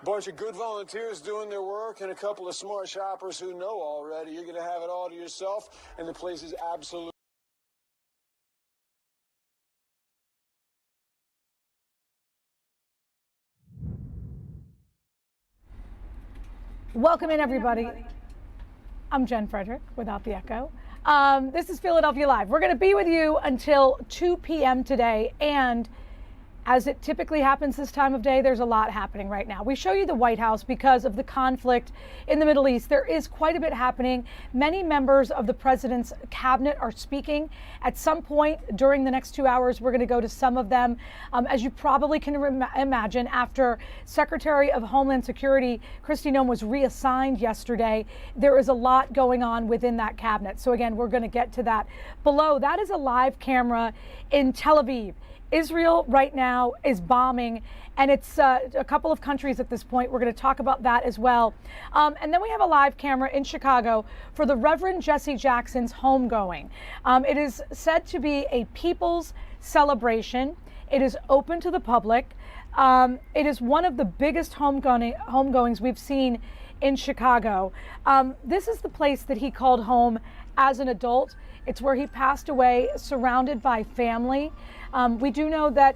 Bunch of good volunteers doing their work and a couple of smart shoppers who know already you're going to have it all to yourself, and the place is absolutely... Welcome in, everybody. I'm Jen Frederick, without the echo. This is Philadelphia Live. We're going to be with you until 2 p.m. today, and as it typically happens this time of day, there's a lot happening right now. We show you the White House because of the conflict in the Middle East. There is quite a bit happening. Many members of the president's cabinet are speaking. At some point during the next 2 hours, we're going to go to some of them. As you probably can imagine, after Secretary of Homeland Security Kristi Noem was reassigned yesterday, there is a lot going on within that cabinet. So again, we're going to get to that below. That is a live camera in Tel Aviv. Israel right now is bombing, and it's a couple of countries at this point. We're going to talk about that as well. And then we have a live camera in Chicago for the Reverend Jesse Jackson's homegoing. It is said to be a people's celebration. It is open to the public. It is one of the biggest homegoings we've seen in Chicago. This is the place that he called home as an adult. It's where he passed away, surrounded by family. We do know that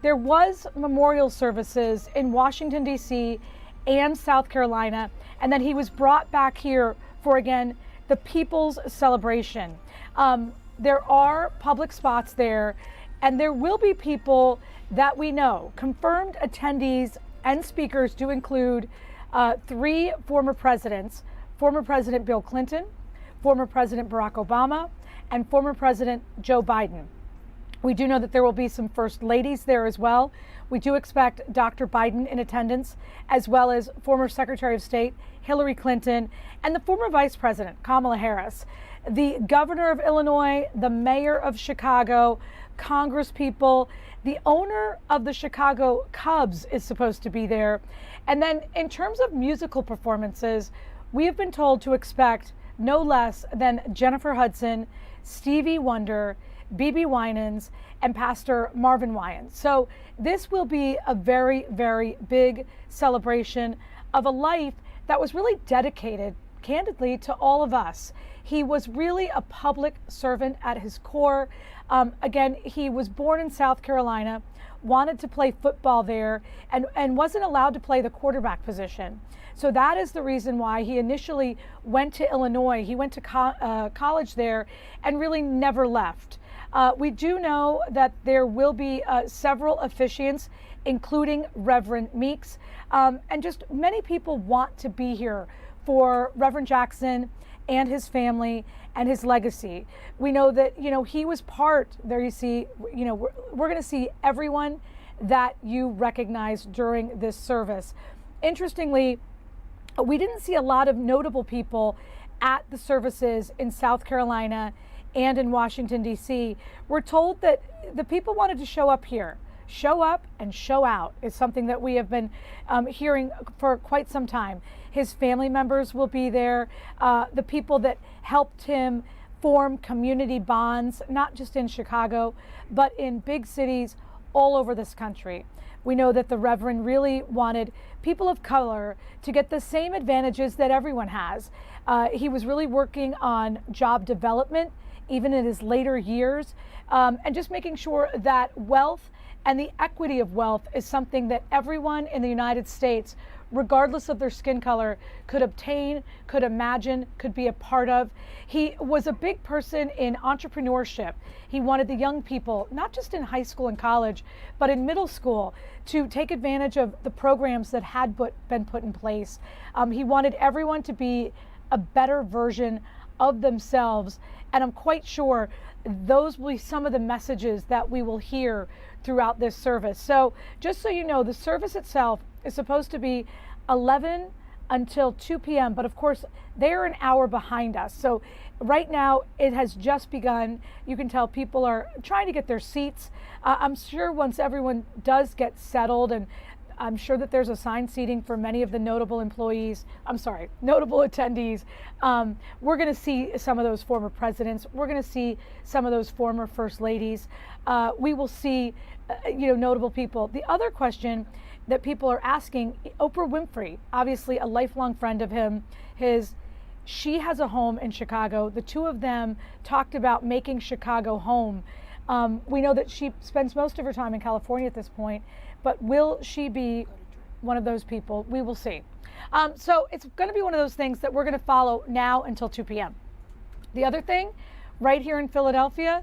there was memorial services in Washington, D.C. and South Carolina, and then he was brought back here for, again, the people's celebration. There are public spots there, and there will be people that we know. Confirmed attendees and speakers do include 3 former presidents: former President Bill Clinton, former President Barack Obama, and former President Joe Biden. We do know that there will be some first ladies there as well. We do expect Dr. Biden in attendance, as well as former Secretary of State Hillary Clinton and the former Vice President Kamala Harris. The governor of Illinois, the mayor of Chicago, Congress people, the owner of the Chicago Cubs is supposed to be there. And then in terms of musical performances, we have been told to expect no less than Jennifer Hudson, Stevie Wonder, BB Winans, and Pastor Marvin Winans. So this will be a very, very big celebration of a life that was really dedicated, candidly, to all of us. He was really a public servant at his core. Again, he was born in South Carolina, wanted to play football there, and wasn't allowed to play the quarterback position. So that is the reason why he initially went to Illinois. He went to college there and really never left. We do know that there will be several officiants, including Reverend Meeks, and just many people want to be here for Reverend Jackson and his family and his legacy. We know that, he was part, there you see, we're going to see everyone that you recognize during this service. Interestingly, we didn't see a lot of notable people at the services in South Carolina and in Washington, D.C. We're told that the people wanted to show up here. Show up and show out is something that we have been hearing for quite some time. His family members will be there. The people that helped him form community bonds, not just in Chicago, but in big cities all over this country. We know that the Reverend really wanted people of color to get the same advantages that everyone has. He was really working on job development, even in his later years, and just making sure that wealth and the equity of wealth is something that everyone in the United States, regardless of their skin color, could obtain, could imagine, could be a part of. He was a big person in entrepreneurship. He wanted the young people, not just in high school and college, but in middle school, to take advantage of the programs that had been put in place. He wanted everyone to be a better version of themselves. And I'm quite sure those will be some of the messages that we will hear throughout this service. So just so you know, the service itself is supposed to be 11 until 2 p.m. But of course, they're an hour behind us. So right now it has just begun. You can tell people are trying to get their seats. I'm sure once everyone does get settled, and I'm sure that there's assigned seating for many of the notable notable attendees. We're going to see some of those former presidents. We're going to see some of those former first ladies. We will see, notable people. The other question that people are asking. Oprah Winfrey, obviously a lifelong friend of him, she has a home in Chicago. The two of them talked about making Chicago home. We know that she spends most of her time in California at this point, but will she be one of those people? We will see. So it's going to be one of those things that we're going to follow now until 2 p.m. The other thing, right here in Philadelphia,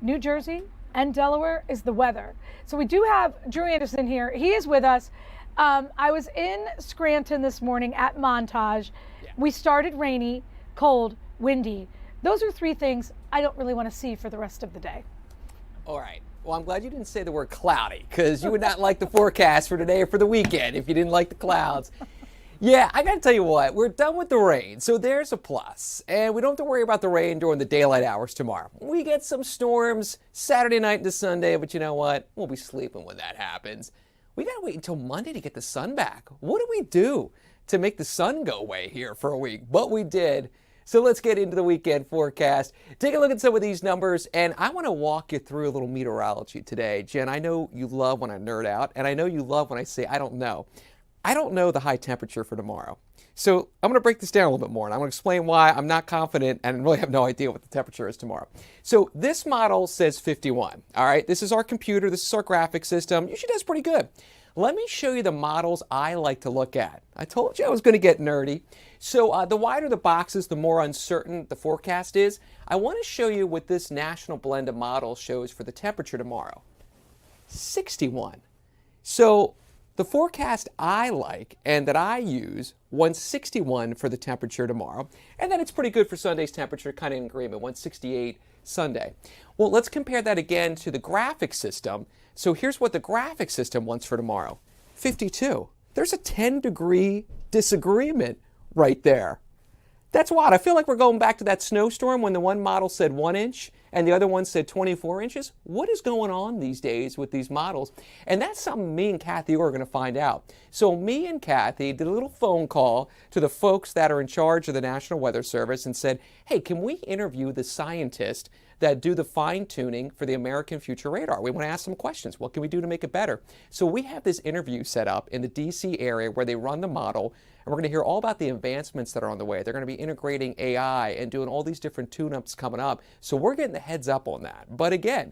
New Jersey, and Delaware is the weather. So we do have Drew Anderson here. He is with us. I was in Scranton this morning at Montage. Yeah. We started rainy, cold, windy. Those are three things I don't really want to see for the rest of the day. All right. Well, I'm glad you didn't say the word cloudy, because you would not like the forecast for today or for the weekend if you didn't like the clouds. Yeah, I got to tell you what, we're done with the rain, so there's a plus. And we don't have to worry about the rain during the daylight hours tomorrow. We get some storms Saturday night into Sunday, but you know what? We'll be sleeping when that happens. We got to wait until Monday to get the sun back. What do we do to make the sun go away here for a week? But we did. So let's get into the weekend forecast. Take a look at some of these numbers, and I want to walk you through a little meteorology today. Jen, I know you love when I nerd out, and I know you love when I say I don't know. I don't know the high temperature for tomorrow. So I'm going to break this down a little bit more, and I'm going to explain why I'm not confident and really have no idea what the temperature is tomorrow. So this model says 51. All right, this is our computer. This is our graphic system. Usually does pretty good. Let me show you the models I like to look at. I told you I was going to get nerdy. So the wider the boxes, the more uncertain the forecast is. I want to show you what this national blend of models shows for the temperature tomorrow. 61. So the forecast I like and that I use wants 61 for the temperature tomorrow. And then it's pretty good for Sunday's temperature, kind of in agreement, 168 Sunday. Well, let's compare that again to the graphic system. So here's what the graphic system wants for tomorrow. 52. There's a 10-degree disagreement right there. That's wild. I feel like we're going back to that snowstorm when the one model said 1 inch and the other one said 24 inches. What is going on these days with these models? And that's something me and Kathy are going to find out. So me and Kathy did a little phone call to the folks that are in charge of the National Weather Service and said, hey, can we interview the scientists that do the fine-tuning for the American Future Radar? We want to ask some questions. What can we do to make it better? So we have this interview set up in the D.C. area where they run the model, and we're going to hear all about the advancements that are on the way. They're going to be integrating AI and doing all these different tune-ups coming up. So we're getting the heads up on that. But again,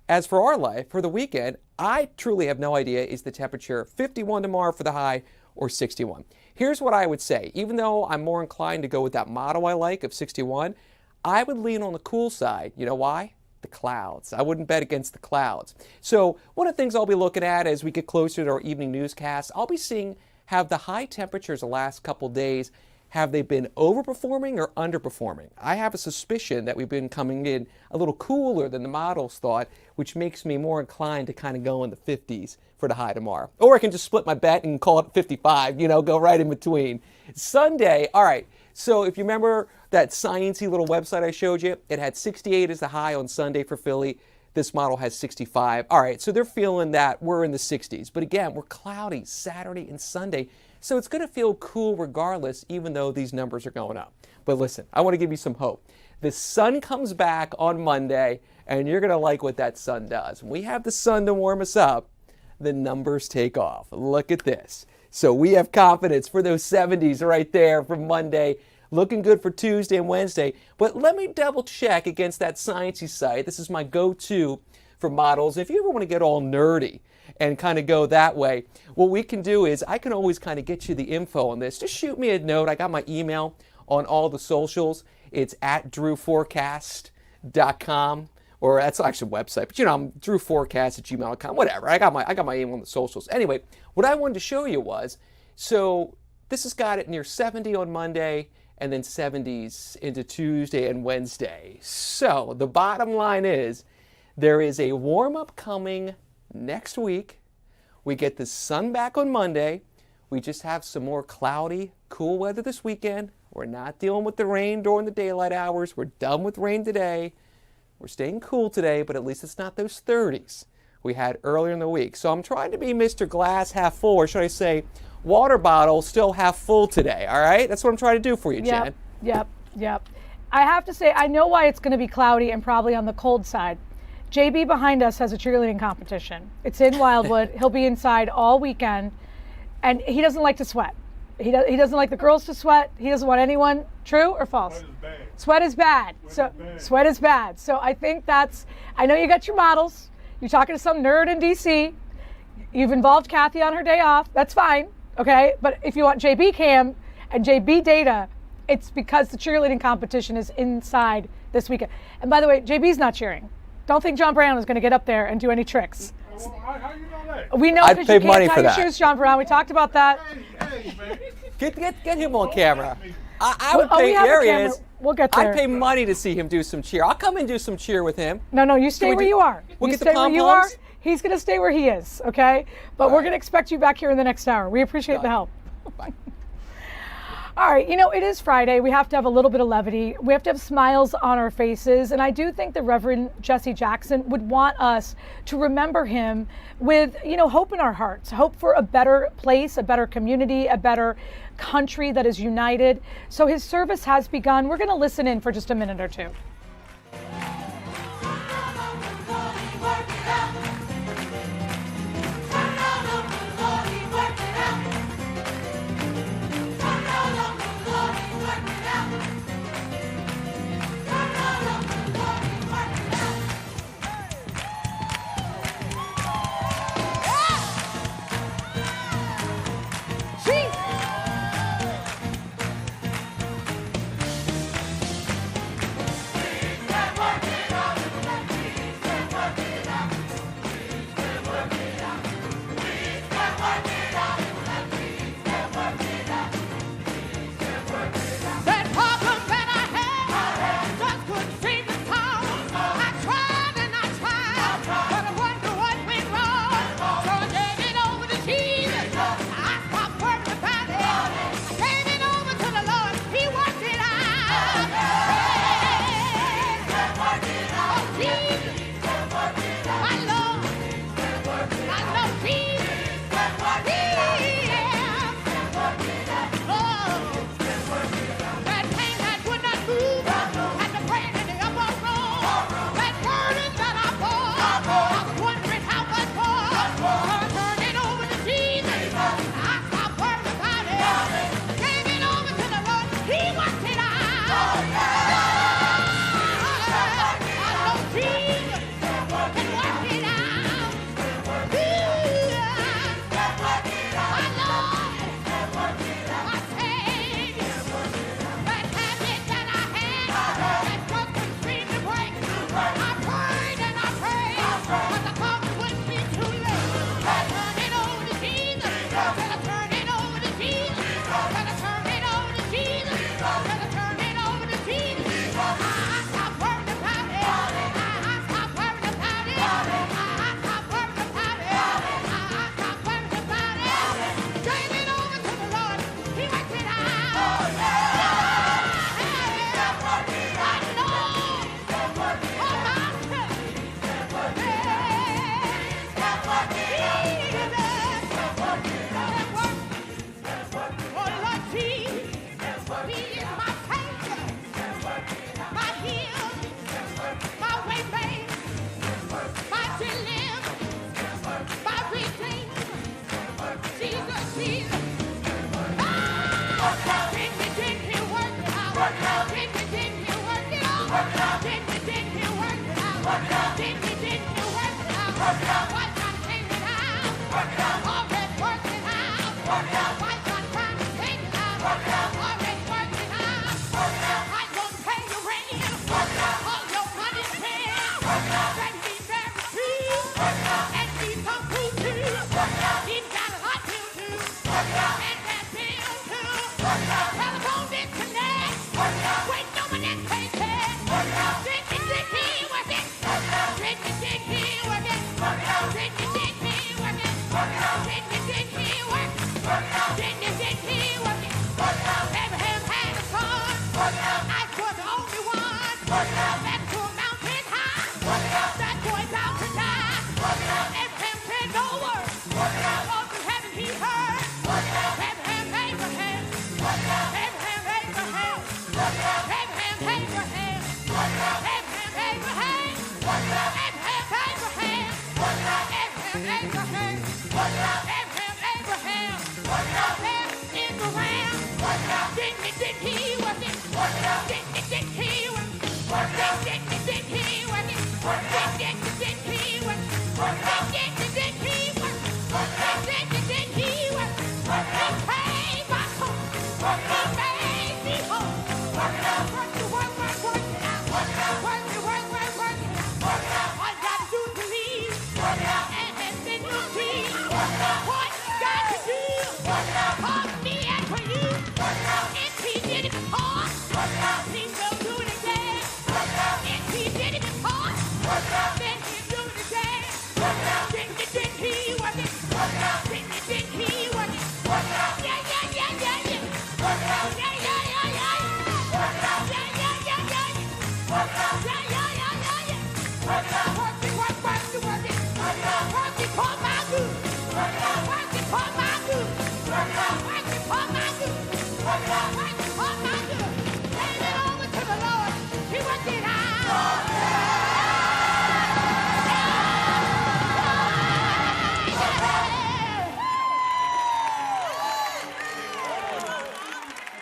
as for our life, for the weekend, I truly have no idea, is the temperature 51 tomorrow for the high or 61? Here's what I would say. Even though I'm more inclined to go with that model I like of 61, I would lean on the cool side. You know why? The clouds. I wouldn't bet against the clouds. So one of the things I'll be looking at as we get closer to our evening newscast, I'll be seeing, have the high temperatures the last couple days, have they been overperforming or underperforming? I have a suspicion that we've been coming in a little cooler than the models thought, which makes me more inclined to kind of go in the 50s for the high tomorrow. Or I can just split my bet and call it 55, go right in between. Sunday, all right, so if you remember that sciencey little website I showed you, it had 68 as the high on Sunday for Philly. This model has 65. All right, so they're feeling that we're in the 60s. But again, we're cloudy Saturday and Sunday. So it's going to feel cool regardless, even though these numbers are going up. But listen, I want to give you some hope. The sun comes back on Monday, and you're going to like what that sun does. When we have the sun to warm us up, the numbers take off. Look at this. So we have confidence for those 70s right there for Monday. Looking good for Tuesday and Wednesday. But let me double check against that sciencey site. This is my go-to for models. If you ever want to get all nerdy and kind of go that way, what we can do is I can always kind of get you the info on this. Just shoot me a note. I got my email on all the socials. It's at drewforecast.com, or that's actually a website, but I'm drewforecast@gmail.com, whatever. I got my email on the socials. Anyway, what I wanted to show you was, so this has got it near 70 on Monday, and then 70s into Tuesday and Wednesday. So the bottom line is there is a warm-up coming next week. We get the sun back on Monday. We just have some more cloudy, cool weather this weekend. We're not dealing with the rain during the daylight hours. We're done with rain today. We're staying cool today, but at least it's not those 30s we had earlier in the week. So I'm trying to be Mr. Glass half full, or should I say water bottle still half full today, all right? That's what I'm trying to do for you, Jen. Yep. I have to say, I know why it's going to be cloudy and probably on the cold side. JB behind us has a cheerleading competition. It's in Wildwood. He'll be inside all weekend, and he doesn't like to sweat. He doesn't like the girls to sweat. He doesn't want anyone. True or false? Sweat is bad. Sweat is bad. So I think I know you got your models. You're talking to some nerd in DC. You've involved Kathy on her day off. That's fine. Okay. But if you want JB cam and JB data, it's because the cheerleading competition is inside this weekend. And by the way, JB's not cheering. Don't think John Brown is going to get up there and do any tricks. Well, how you know that? We know I'd because pay you can't money tie for your that. shoes, John Brown. We talked about that. Hey, man. Get him on camera. I would Oh, pay. we have a There he camera. is. We'll get there. I'd pay money to see him do some cheer. I'll come and do some cheer with him. No, you stay we where do- you are. we'll You get the stay where you are. pom-poms? He's going to stay where he is, okay? But we're right. going to expect you back here in the next hour. We appreciate the help. Bye. All right, it is Friday. We have to have a little bit of levity. We have to have smiles on our faces. And I do think the Reverend Jesse Jackson would want us to remember him with, hope in our hearts, hope for a better place, a better community, a better country that is united. So his service has begun. We're going to listen in for just a minute or two. Work.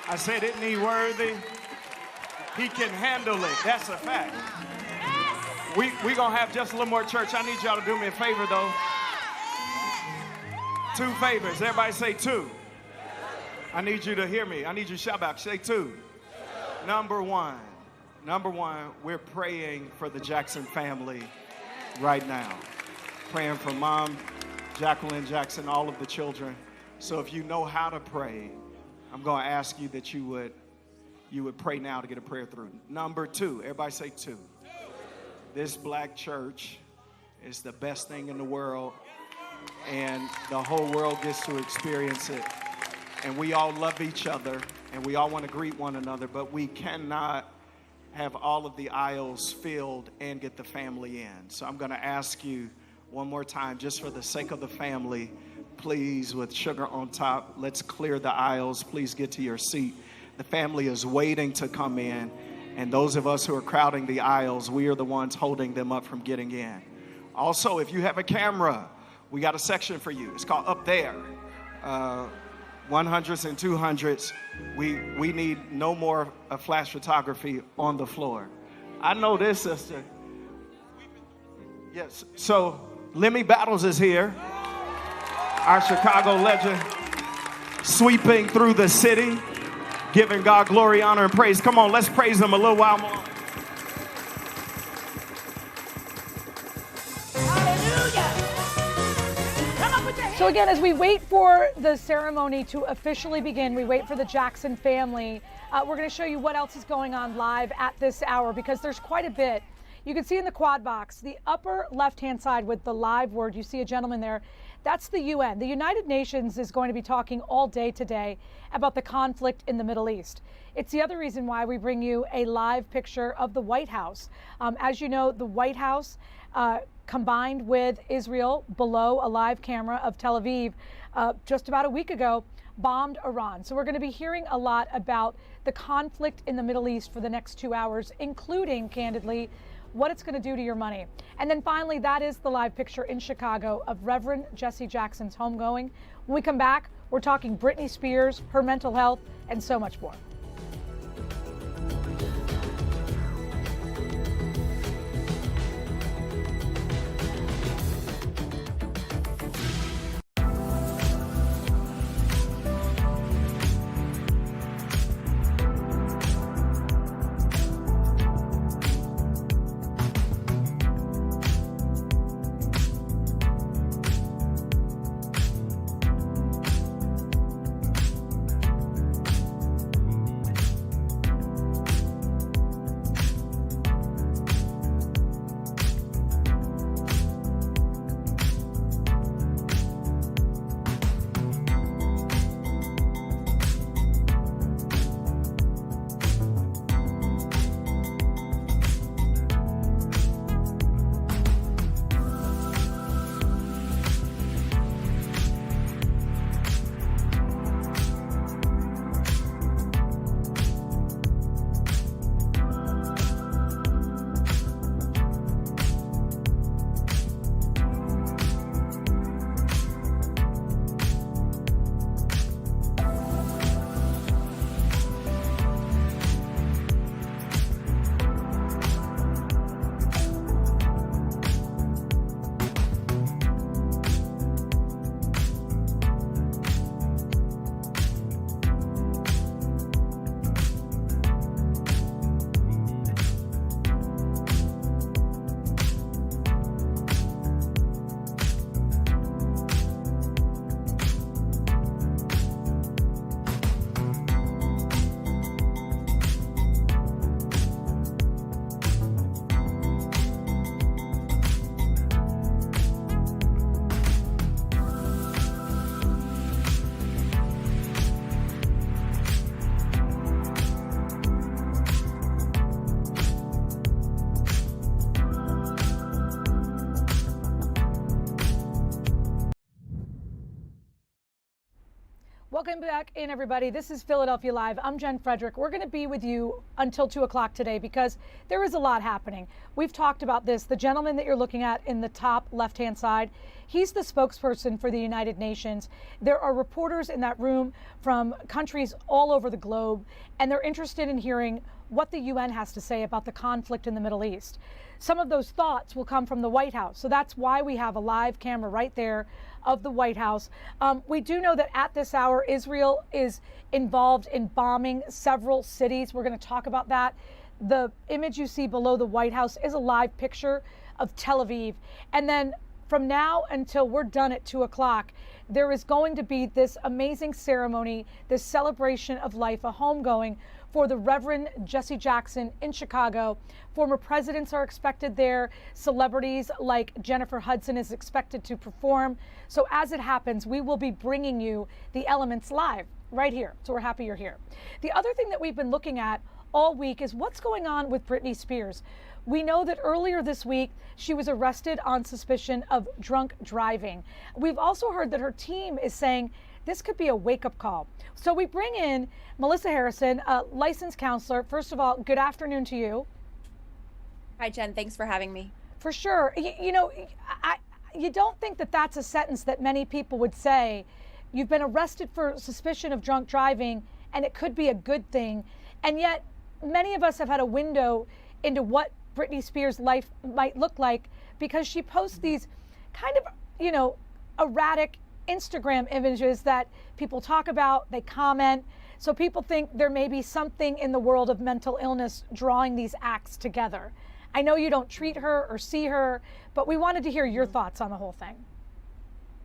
I said, isn't he worthy? He can handle it. That's a fact. We gonna have just a little more church. I need y'all to do me a favor, though. 2 favors. Everybody say 2. I need you to hear me. I need you to shout back. Say 2. Number one, we're praying for the Jackson family right now. Praying for Mom, Jacqueline Jackson, all of the children. So if you know how to pray, I'm going to ask you that you would pray now to get a prayer through. Number 2, everybody say 2. This black church is the best thing in the world, and the whole world gets to experience it. And we all love each other, and we all want to greet one another, but we cannot have all of the aisles filled and get the family in. So I'm going to ask you one more time, just for the sake of the family, please, with sugar on top, let's clear the aisles. Please get to your seat. The family is waiting to come in, and those of us who are crowding the aisles, we are the ones holding them up from getting in. Also, if you have a camera, we got a section for you. It's called Up There. 100s and 200s. We need no more flash photography on the floor. I know this, sister. Yes. So Lemmy Battles is here. Our Chicago legend, sweeping through the city, giving God glory, honor, and praise. Come on, let's praise him a little while more. So again, as we wait for the ceremony to officially begin, we wait for the Jackson family, we're going to show you what else is going on live at this hour, because there's quite a bit. You can see in the quad box, the upper left-hand side with the live word, you see a gentleman there. That's the UN. The United Nations is going to be talking all day today about the conflict in the Middle East. It's the other reason why we bring you a live picture of the White House. As you know, the White House combined with Israel below a live camera of Tel Aviv just about a week ago bombed Iran. So we're going to be hearing a lot about the conflict in the Middle East for the next 2 hours, including, candidly, what it's going to do to your money. And then finally, that is the live picture in Chicago of Reverend Jesse Jackson's homegoing. When we come back, we're talking Britney Spears, her mental health, and so much more. Welcome back in, everybody. This is Philadelphia Live. I'm Jen Frederick. We're going to be with you until 2 o'clock today because there is a lot happening. We've talked about this. The gentleman that you're looking at in the top left-hand side, he's the spokesperson for the United Nations. There are reporters in that room from countries all over the globe, and they're interested in hearing what the UN has to say about the conflict in the Middle East. Some of those thoughts will come from the White House. So that's why we have a live camera right there of the White House. We do know that at this hour, Israel is involved in bombing several cities. We're going to talk about that. The image you see below the White House is a live picture of Tel Aviv. And then from now until we're done at 2 o'clock, there is going to be this amazing ceremony, this celebration of life, a homegoing for the Reverend Jesse Jackson in Chicago. Former presidents are expected there. Celebrities like Jennifer Hudson is expected to perform. So as it happens, we will be bringing you the elements live right here. So we're happy you're here. The other thing that we've been looking at all week is what's going on with Britney Spears. We know that earlier this week, she was arrested on suspicion of drunk driving. We've also heard that her team is saying this could be a wake-up call. So we bring in Melissa Harrison, a licensed counselor. First of all, good afternoon to you. Hi, Jen. Thanks for having me. For sure. You know, you don't think that that's a sentence that many people would say. You've been arrested for suspicion of drunk driving, and it could be a good thing. And yet, many of us have had a window into what Britney Spears' life might look like because she posts these kind of, you know, erratic Instagram images that people talk about, they comment. So people think there may be something in the world of mental illness drawing these acts together. I know you don't treat her or see her, but we wanted to hear your thoughts on the whole thing.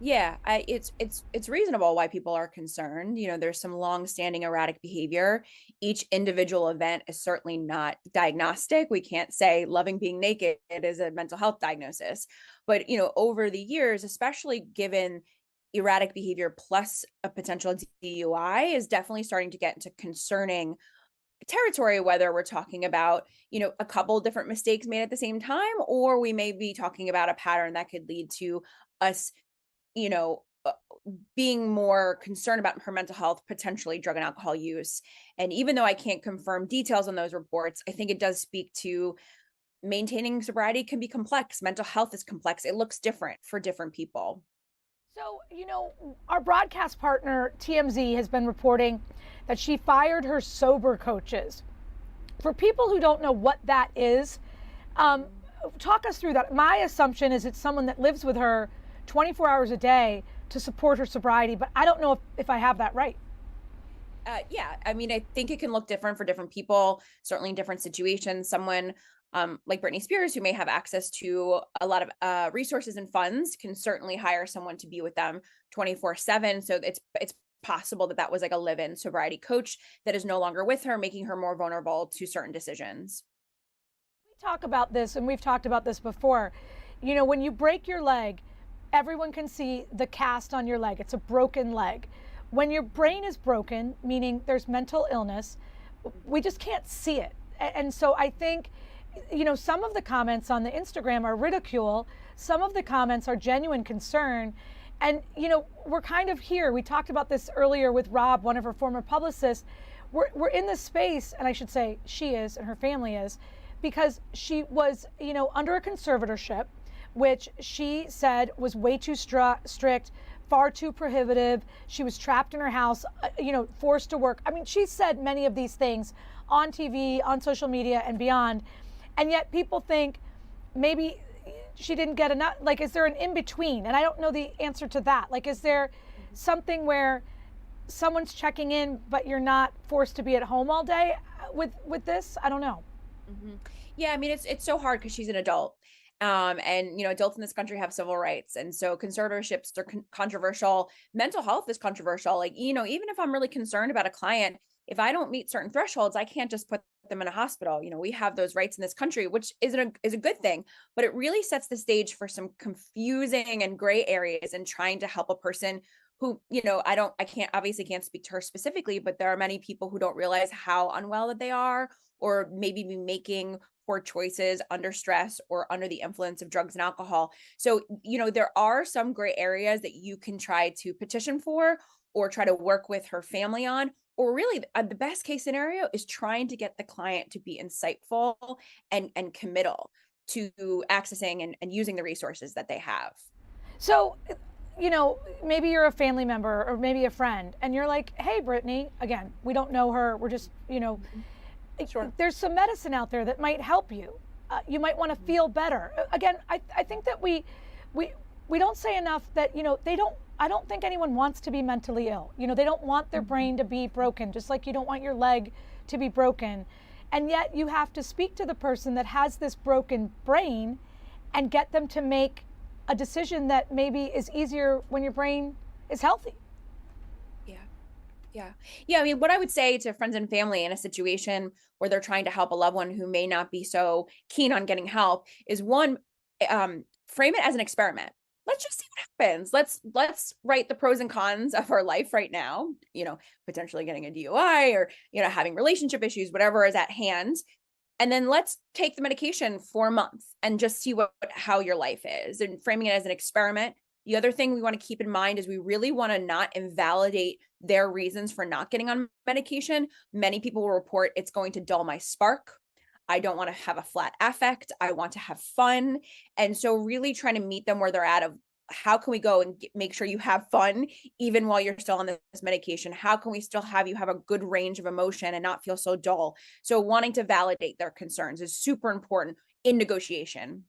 Yeah, it's reasonable why people are concerned. You know, there's some long-standing erratic behavior. Each individual event is certainly not diagnostic. We can't say loving being naked is a mental health diagnosis. But, you know, over the years, especially given erratic behavior plus a potential DUI is definitely starting to get into concerning territory, whether we're talking about, you know, a couple different mistakes made at the same time, or we may be talking about a pattern that could lead to us, you know, being more concerned about her mental health, potentially drug and alcohol use. And even though I can't confirm details on those reports, I think it does speak to maintaining sobriety can be complex. Mental health is complex. It looks different for different people. So, you know, our broadcast partner, TMZ, has been reporting that she fired her sober coaches. For people who don't know what that is, talk us through that. My assumption is it's someone that lives with her 24 hours a day to support her sobriety, but I don't know if I have that right. Yeah, I mean, I think it can look different for different people, certainly in different situations. Someone like Britney Spears, who may have access to a lot of resources and funds, can certainly hire someone to be with them 24/7. So it's possible that was like a live-in sobriety coach that is no longer with her, making her more vulnerable to certain decisions. We talk about this, and we've talked about this before. You know, when you break your leg, everyone can see the cast on your leg. It's a broken leg. When your brain is broken, meaning there's mental illness, we just can't see it. And so I think, you know, some of the comments on the Instagram are ridicule. Some of the comments are genuine concern. And, you know, we're kind of here. We talked about this earlier with Rob, one of her former publicists. We're in this space, and I should say she is and her family is, because she was, you know, under a conservatorship, which she said was way too strict, far too prohibitive. She was trapped in her house, you know, forced to work. I mean, she said many of these things on TV, on social media, and beyond. And yet people think maybe she didn't get enough. Like, is there an in-between? And I don't know the answer to that. Like, is there something where someone's checking in, but you're not forced to be at home all day with this? I don't know. Mm-hmm. Yeah, I mean, it's so hard because she's an adult. And, you know, adults in this country have civil rights. And so conservatorships are controversial. Mental health is controversial. Like, you know, even if I'm really concerned about a client, if I don't meet certain thresholds, I can't just put them in a hospital. You know, we have those rights in this country, which is a good thing, but it really sets the stage for some confusing and gray areas in trying to help a person who, you know, obviously can't speak to her specifically, but there are many people who don't realize how unwell that they are, or maybe be making poor choices under stress or under the influence of drugs and alcohol. So, you know, there are some gray areas that you can try to petition for, or try to work with her family on. Or really, the best case scenario is trying to get the client to be insightful and committal to accessing and using the resources that they have. So, you know, maybe you're a family member or maybe a friend, and you're like, hey, Britney, again, we don't know her. We're just, you know, Sure. There's some medicine out there that might help you. You might want to feel better. Again, I think that we don't say enough that, you know, I don't think anyone wants to be mentally ill. You know, they don't want their brain to be broken, just like you don't want your leg to be broken. And yet you have to speak to the person that has this broken brain and get them to make a decision that maybe is easier when your brain is healthy. Yeah. I mean, what I would say to friends and family in a situation where they're trying to help a loved one who may not be so keen on getting help is, one, frame it as an experiment. Let's just see what happens. Let's write the pros and cons of our life right now, you know, potentially getting a DUI or, you know, having relationship issues, whatever is at hand. And then let's take the medication for a month and just see how your life is, and framing it as an experiment. The other thing we want to keep in mind is we really want to not invalidate their reasons for not getting on medication. Many people will report it's going to dull my spark. I don't want to have a flat affect. I want to have fun. And so really trying to meet them where they're at of how can we go and make sure you have fun even while you're still on this medication? How can we still have you have a good range of emotion and not feel so dull? So wanting to validate their concerns is super important in negotiation.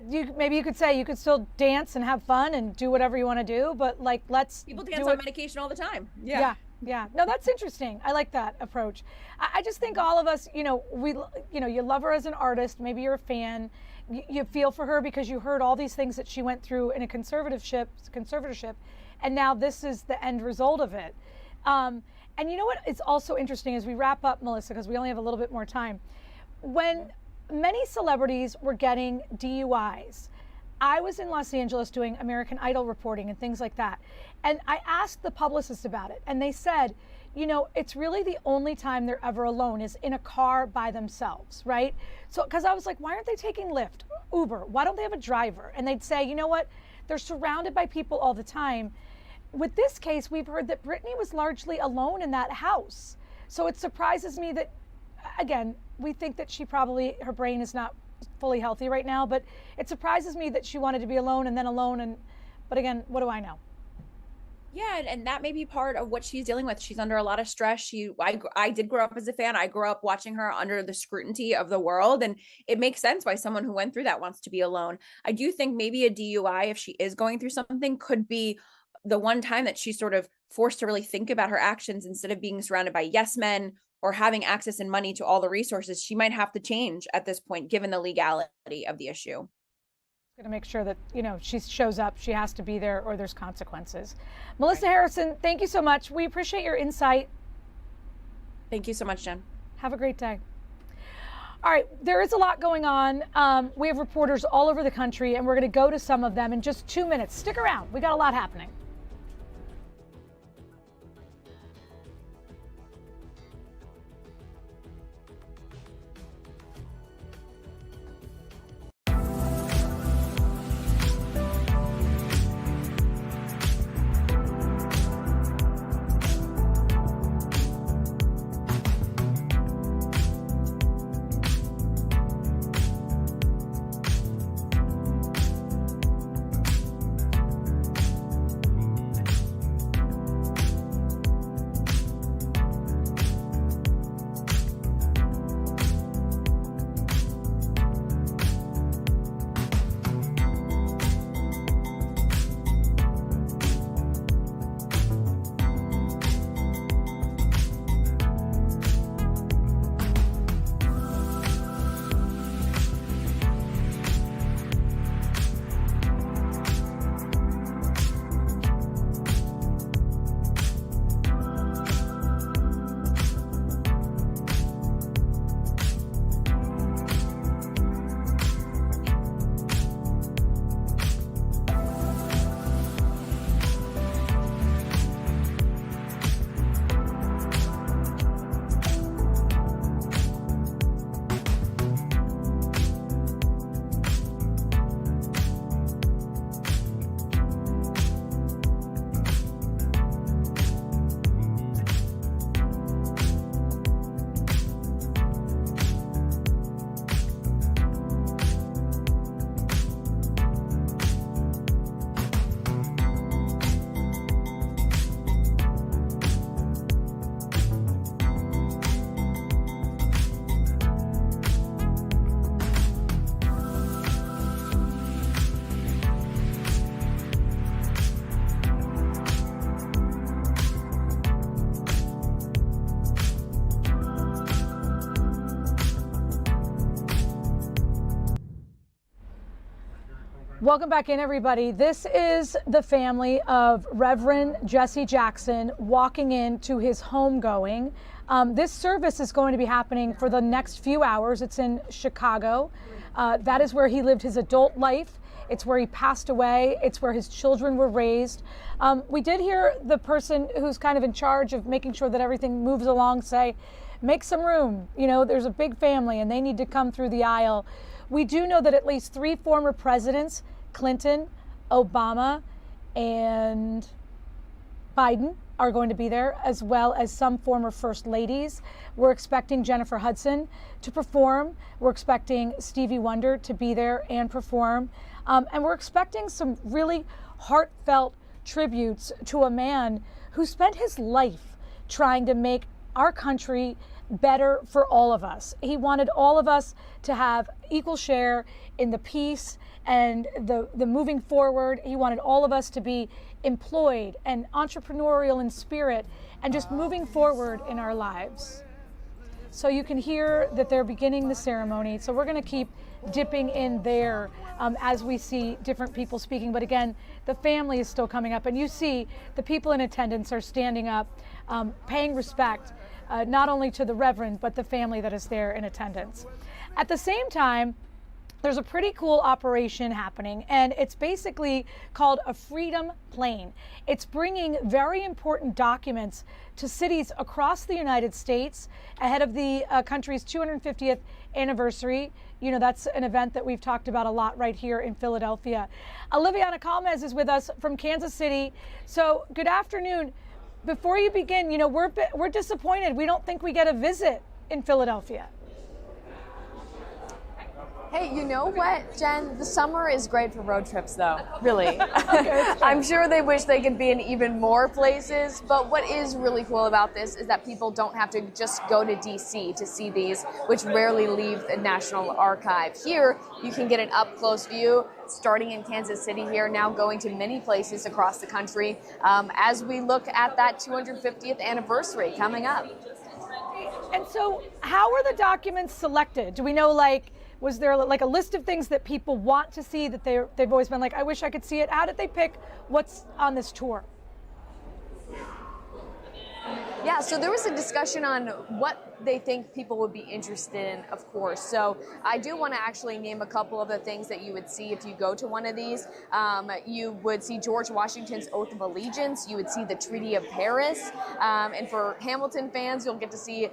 Yeah, maybe you could say you could still dance and have fun and do whatever you want to do, but like People dance on medication all the time. Yeah. No, that's interesting. I like that approach. I just think all of us, you know, you love her as an artist. Maybe you're a fan. You feel for her because you heard all these things that she went through in a conservatorship, and now this is the end result of it. And you know what? It's also interesting as we wrap up, Melissa, because we only have a little bit more time. When many celebrities were getting DUIs, I was in Los Angeles doing American Idol reporting and things like that. And I asked the publicist about it, and they said, you know, it's really the only time they're ever alone is in a car by themselves, right? So, because I was like, why aren't they taking Lyft, Uber? Why don't they have a driver? And they'd say, you know what? They're surrounded by people all the time. With this case, we've heard that Britney was largely alone in that house. So it surprises me that, again, we think that her brain is not fully healthy right now, but it surprises me that she wanted to be alone and then alone. But again, what do I know? Yeah, and that may be part of what she's dealing with. She's under a lot of stress. I did grow up as a fan. I grew up watching her under the scrutiny of the world, and it makes sense why someone who went through that wants to be alone. I do think maybe a DUI, if she is going through something, could be the one time that she's sort of forced to really think about her actions instead of being surrounded by yes men or having access and money to all the resources. She might have to change at this point, given the legality of the issue. Going to make sure that, you know, she shows up, she has to be there, or there's consequences. Melissa Harrison, thank you so much. We appreciate your insight. Thank you so much, Jen. Have a great day. All right, there is a lot going on. We have reporters all over the country, and we're going to go to some of them in just 2 minutes. Stick around. We got a lot happening. Welcome back in, everybody. This is the family of Reverend Jesse Jackson walking into his homegoing. This service is going to be happening for the next few hours. It's in Chicago. That is where he lived his adult life. It's where he passed away. It's where his children were raised. We did hear the person who's kind of in charge of making sure that everything moves along say, make some room. You know, there's a big family and they need to come through the aisle. We do know that at least 3 former presidents, Clinton, Obama, and Biden, are going to be there, as well as some former first ladies. We're expecting Jennifer Hudson to perform. We're expecting Stevie Wonder to be there and perform. And we're expecting some really heartfelt tributes to a man who spent his life trying to make our country better for all of us. He wanted all of us to have equal share in the peace and the moving forward. He wanted all of us to be employed and entrepreneurial in spirit and just moving forward in our lives. So you can hear that they're beginning the ceremony. So we're going to keep dipping in there as we see different people speaking. But again, the family is still coming up, and you see the people in attendance are standing up, paying respect not only to the Reverend, but the family that is there in attendance. At the same time, there's a pretty cool operation happening, and it's basically called a Freedom Plane. It's bringing very important documents to cities across the United States ahead of the country's 250th anniversary. You know, that's an event that we've talked about a lot right here in Philadelphia. Oliviana Calmez is with us from Kansas City. So good afternoon. Before you begin, you know, we're disappointed. We don't think we get a visit in Philadelphia. Hey, you know what, Jen? The summer is great for road trips, though, really. I'm sure they wish they could be in even more places, but what is really cool about this is that people don't have to just go to D.C. to see these, which rarely leave the National Archive. Here, you can get an up-close view, starting in Kansas City here, now going to many places across the country as we look at that 250th anniversary coming up. And so how were the documents selected? Do we know, like, was there like a list of things that people want to see that they've always been like, I wish I could see it? How did they pick what's on this tour? Yeah, so there was a discussion on what they think people would be interested in, of course. So I do want to actually name a couple of the things that you would see if you go to one of these. You would see George Washington's Oath of Allegiance. You would see the Treaty of Paris. And for Hamilton fans, you'll get to see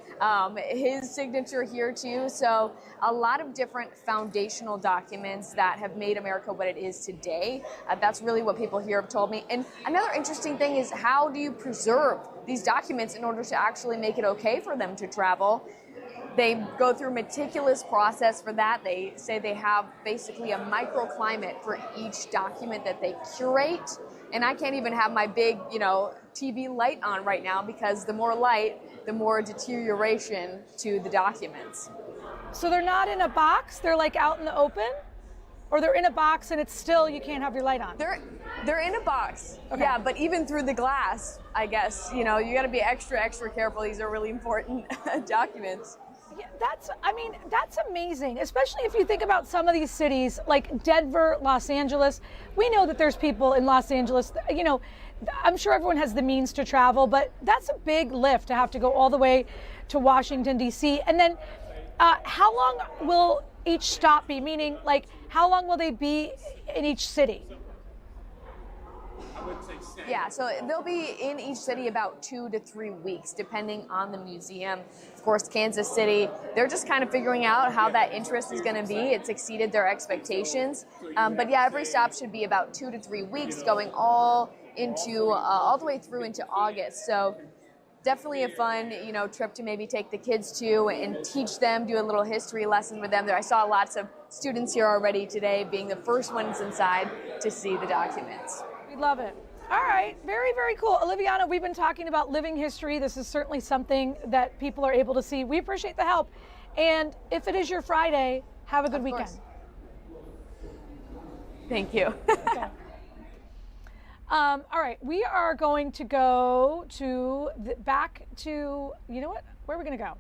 his signature here too. So a lot of different foundational documents that have made America what it is today. That's really what people here have told me. And another interesting thing is, how do you preserve these documents in order to actually make it okay for them to travel? They go through a meticulous process for that. They say they have basically a microclimate for each document that they curate. And I can't even have my big, TV light on right now, because the more light, the more deterioration to the documents. So they're not in a box, they're like out in the open? Or they're in a box and it's still, you can't have your light on? They're in a box, okay. Yeah, but even through the glass, I guess, you got to be extra careful. These are really important documents. Yeah, that's amazing, especially if you think about some of these cities like Denver, Los Angeles. We know that there's people in Los Angeles, I'm sure everyone has the means to travel, but that's a big lift to have to go all the way to Washington, D.C. And then how long will each stop be? Meaning, like, how long will they be in each city? Yeah, so they'll be in each city about 2 to 3 weeks, depending on the museum. Of course, Kansas City, they're just kind of figuring out how that interest is going to be. It's exceeded their expectations. But yeah, every stop should be about 2 to 3 weeks, going all the way through into August. So definitely a fun, trip to maybe take the kids to and teach them, do a little history lesson with them. There, I saw lots of students here already today, being the first ones inside to see the documents. We love it. All right, very, very cool. Oliviana, we've been talking about living history. This is certainly something that people are able to see. We appreciate the help. And if it is your Friday, have a good weekend. Thank you. Okay. All right, we are going to go to back to, you know what? Where are we going to go?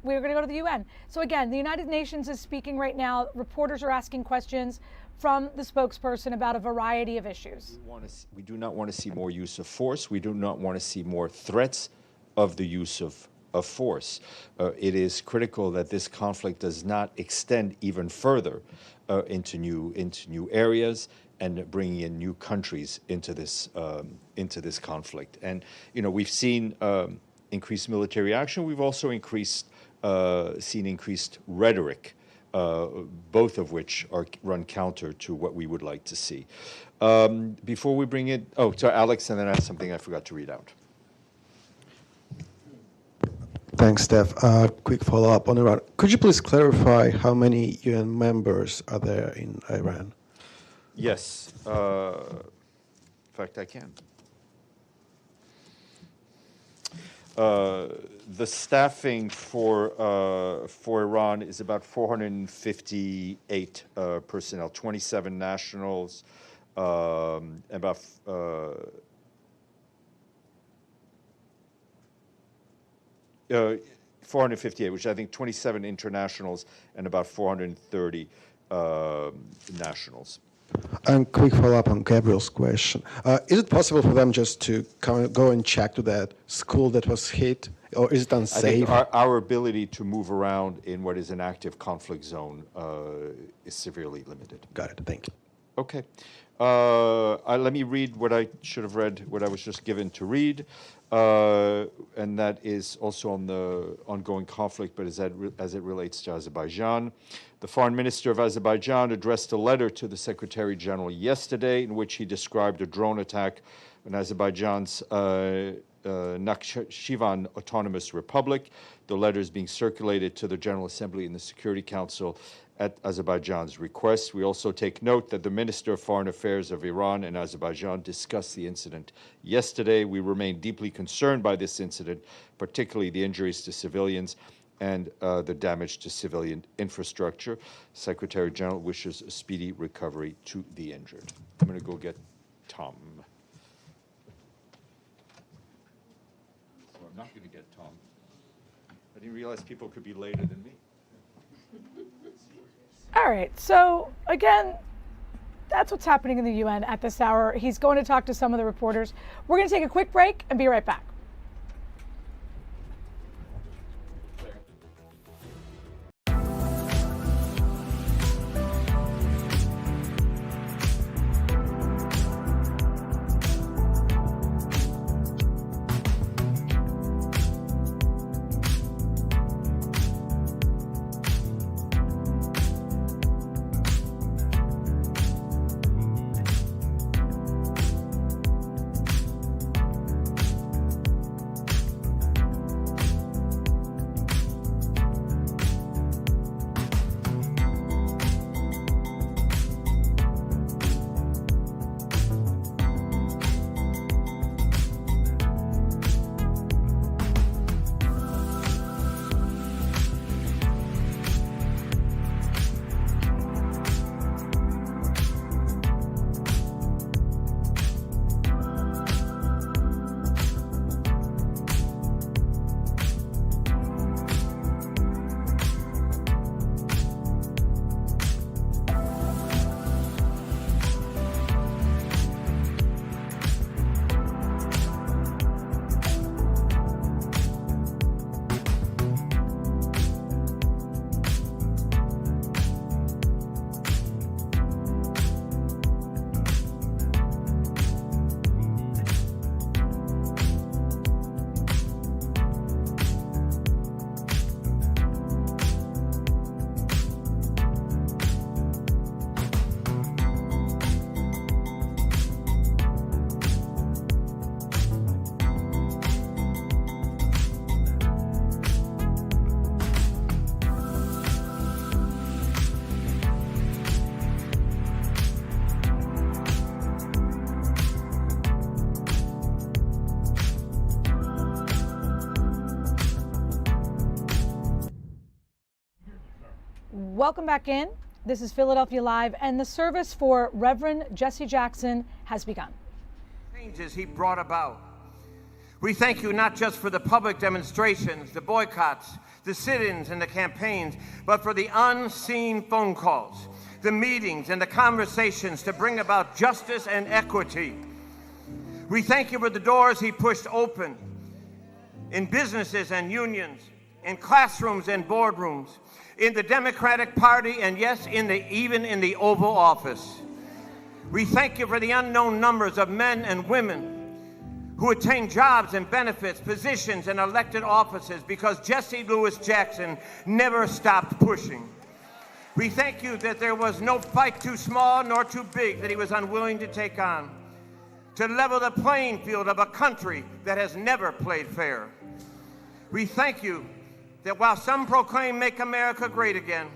We're going to go to the UN. So again, the United Nations is speaking right now. Reporters are asking questions from the spokesperson about a variety of issues. We do not want to see more use of force. We do not want to see more threats of the use of force. It is critical that this conflict does not extend even further into new areas and bringing in new countries into this conflict. And we've seen increased military action. We've also seen increased rhetoric, both of which run counter to what we would like to see. Before we bring it, to Alex, and then I have something I forgot to read out. Thanks, Steph. Quick follow-up on Iran. Could you please clarify how many UN members are there in Iran? Yes. In fact, I can. The staffing for Iran is about 458 personnel, 27 nationals, about 458, which I think 27 internationals and about 430 nationals. And quick follow-up on Gabriel's question. Is it possible for them just to go and check to that school that was hit, or is it unsafe? I think our ability to move around in what is an active conflict zone is severely limited. Got it. Thank you. Okay. Let me read what I should have read, what I was just given to read. And that is also on the ongoing conflict, but as it relates to Azerbaijan. The foreign minister of Azerbaijan addressed a letter to the Secretary General yesterday in which he described a drone attack on Azerbaijan's Nakhchivan Autonomous Republic. The letter is being circulated to the General Assembly and the Security Council at Azerbaijan's request. We also take note that the Minister of Foreign Affairs of Iran and Azerbaijan discussed the incident yesterday. We remain deeply concerned by this incident, particularly the injuries to civilians and the damage to civilian infrastructure. Secretary General wishes a speedy recovery to the injured. I'm going to go get Tom. So I'm not going to get Tom. I didn't realize people could be later than me. All right, so again, that's what's happening in the UN at this hour. He's going to talk to some of the reporters. We're going to take a quick break and be right back. Welcome back in. This is Philadelphia Live, and the service for Reverend Jesse Jackson has begun. Changes he brought about. We thank you not just for the public demonstrations, the boycotts, the sit-ins and the campaigns, but for the unseen phone calls, the meetings and the conversations to bring about justice and equity. We thank you for the doors he pushed open in businesses and unions, in classrooms and boardrooms, in the Democratic Party, and yes, even in the Oval Office. We thank you for the unknown numbers of men and women who attain jobs and benefits, positions, and elected offices because Jesse Louis Jackson never stopped pushing. We thank you that there was no fight too small nor too big that he was unwilling to take on, to level the playing field of a country that has never played fair. We thank you that while some proclaim "Make America Great Again,"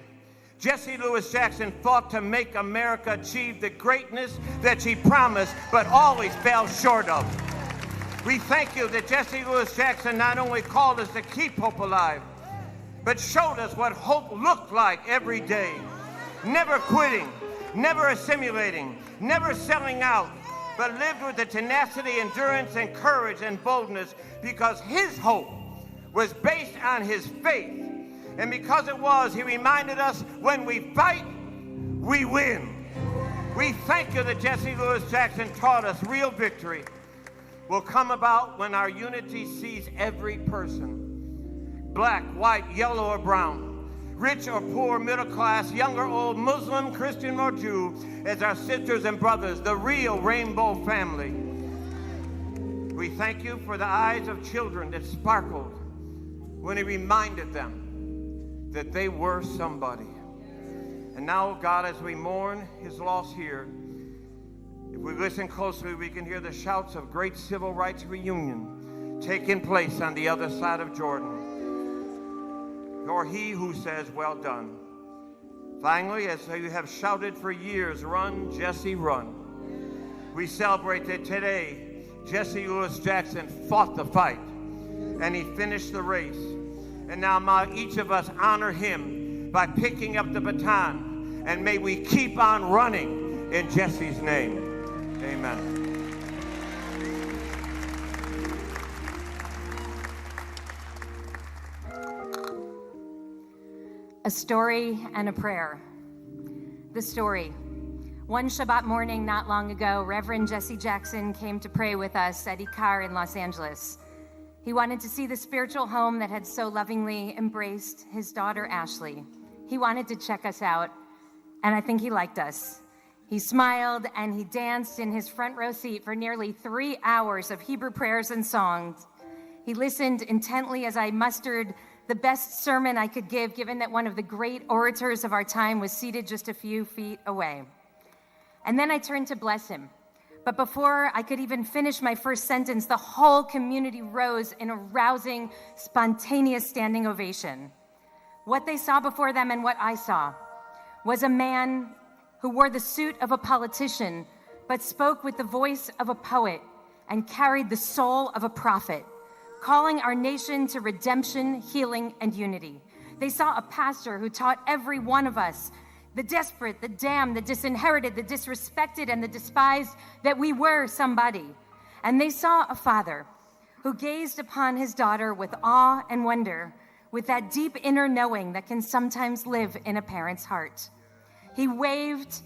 Jesse Louis Jackson fought to make America achieve the greatness that she promised but always fell short of. We thank you that Jesse Louis Jackson not only called us to keep hope alive, but showed us what hope looked like every day. Never quitting, never assimilating, never selling out, but lived with the tenacity, endurance, and courage and boldness because his hope was based on his faith. And because it was, he reminded us, when we fight, we win. We thank you that Jesse Louis Jackson taught us real victory will come about when our unity sees every person, black, white, yellow, or brown, rich or poor, middle class, young or old, Muslim, Christian, or Jew, as our sisters and brothers, the real rainbow family. We thank you for the eyes of children that sparkled when he reminded them that they were somebody. And now, God, as we mourn his loss here, if we listen closely, we can hear the shouts of great civil rights reunion taking place on the other side of Jordan. You're he who says, "Well done." Finally, as you have shouted for years, "Run, Jesse, run," we celebrate that today Jesse Louis Jackson fought the fight and he finished the race. And now may each of us honor him by picking up the baton, and may we keep on running in Jesse's name. Amen. A story and a prayer. The story. One Shabbat morning not long ago, Reverend Jesse Jackson came to pray with us at Ikar in Los Angeles. He wanted to see the spiritual home that had so lovingly embraced his daughter, Ashley. He wanted to check us out, and I think he liked us. He smiled and he danced in his front row seat for nearly 3 hours of Hebrew prayers and songs. He listened intently as I mustered the best sermon I could give, given that one of the great orators of our time was seated just a few feet away. And then I turned to bless him. But before I could even finish my first sentence, the whole community rose in a rousing, spontaneous standing ovation. What they saw before them and what I saw was a man who wore the suit of a politician, but spoke with the voice of a poet and carried the soul of a prophet, calling our nation to redemption, healing, and unity. They saw a pastor who taught every one of us, the desperate, the damned, the disinherited, the disrespected, and the despised, that we were somebody. And they saw a father who gazed upon his daughter with awe and wonder, with that deep inner knowing that can sometimes live in a parent's heart. He waved,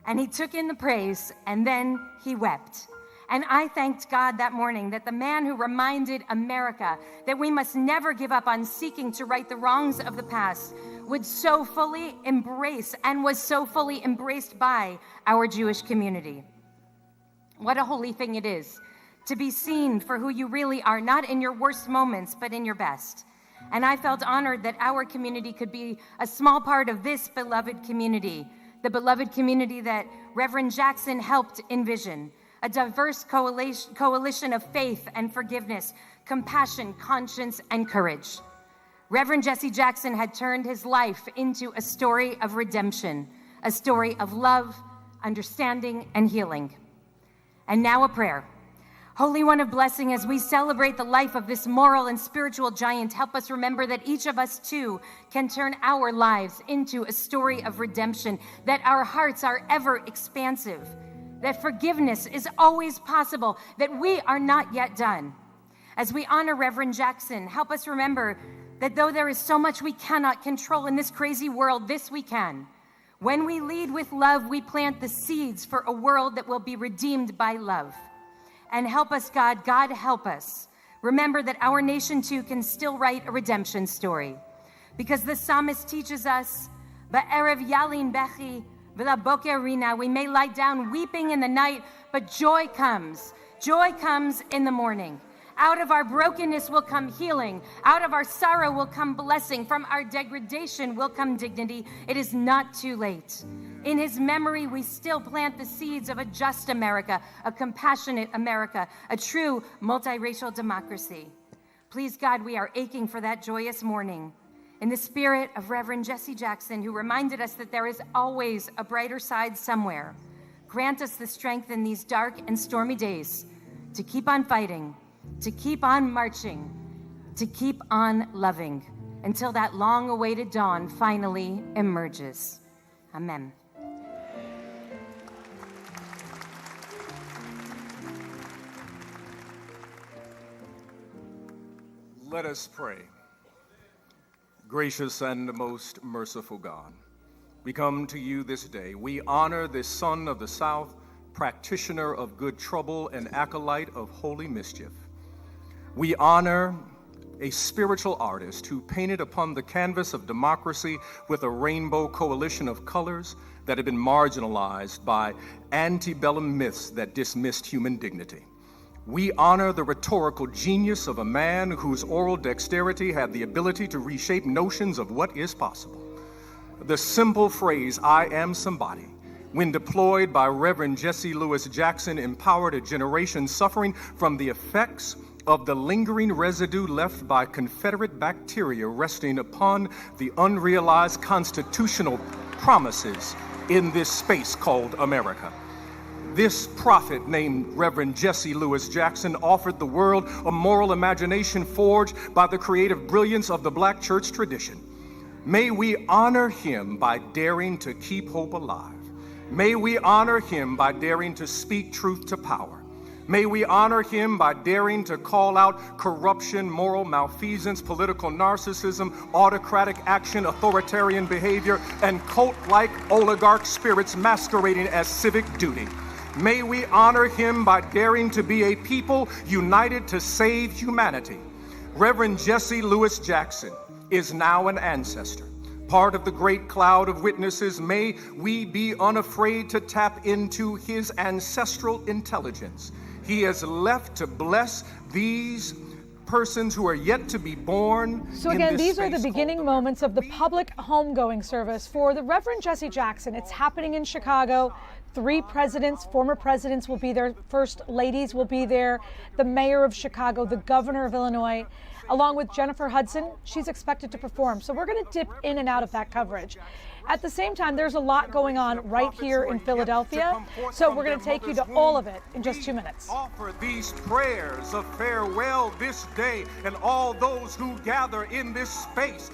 and he took in the praise, and then he wept. And I thanked God that morning that the man who reminded America that we must never give up on seeking to right the wrongs of the past would so fully embrace and was so fully embraced by our Jewish community. What a holy thing it is to be seen for who you really are, not in your worst moments, but in your best. And I felt honored that our community could be a small part of this beloved community, the beloved community that Reverend Jackson helped envision, a diverse coalition of faith and forgiveness, compassion, conscience, and courage. Reverend Jesse Jackson had turned his life into a story of redemption, a story of love, understanding, and healing. And now a prayer. Holy One of blessing, as we celebrate the life of this moral and spiritual giant, help us remember that each of us too can turn our lives into a story of redemption, that our hearts are ever expansive, that forgiveness is always possible, that we are not yet done. As we honor Reverend Jackson, help us remember that though there is so much we cannot control in this crazy world, this we can. When we lead with love, we plant the seeds for a world that will be redeemed by love. And help us, God. God, help us. Remember that our nation, too, can still write a redemption story. Because the psalmist teaches us, Ba'erev yalin bechi v'laboker rina. We may lie down weeping in the night, but joy comes. Joy comes in the morning. Out of our brokenness will come healing. Out of our sorrow will come blessing. From our degradation will come dignity. It is not too late. In his memory, we still plant the seeds of a just America, a compassionate America, a true multiracial democracy. Please, God, we are aching for that joyous morning. In the spirit of Reverend Jesse Jackson, who reminded us that there is always a brighter side somewhere, grant us the strength in these dark and stormy days to keep on fighting, to keep on marching, to keep on loving until that long-awaited dawn finally emerges. Amen. Let us pray. Gracious and most merciful God, we come to you this day. We honor this son of the South, practitioner of good trouble and acolyte of holy mischief. We honor a spiritual artist who painted upon the canvas of democracy with a rainbow coalition of colors that had been marginalized by antebellum myths that dismissed human dignity. We honor the rhetorical genius of a man whose oral dexterity had the ability to reshape notions of what is possible. The simple phrase, I am somebody, when deployed by Reverend Jesse Lewis Jackson, empowered a generation suffering from the effects of the lingering residue left by Confederate bacteria resting upon the unrealized constitutional promises in this space called America. This prophet named Reverend Jesse Lewis Jackson offered the world a moral imagination forged by the creative brilliance of the Black church tradition. May we honor him by daring to keep hope alive. May we honor him by daring to speak truth to power. May we honor him by daring to call out corruption, moral malfeasance, political narcissism, autocratic action, authoritarian behavior, and cult-like oligarch spirits masquerading as civic duty. May we honor him by daring to be a people united to save humanity. Reverend Jesse Lewis Jackson is now an ancestor, part of the great cloud of witnesses. May we be unafraid to tap into his ancestral intelligence. He has left to bless these persons who are yet to be born. So again, these are the beginning moments of the public homegoing service for the Reverend Jesse Jackson. It's happening in Chicago. 3 presidents, former presidents will be there. First ladies will be there. The mayor of Chicago, the governor of Illinois, along with Jennifer Hudson. She's expected to perform. So we're going to dip in and out of that coverage. At the same time, there's a lot going on right here in Philadelphia. So we're going to take you to all of it in just 2 minutes. Offer these prayers of farewell this day and all those who gather in this space.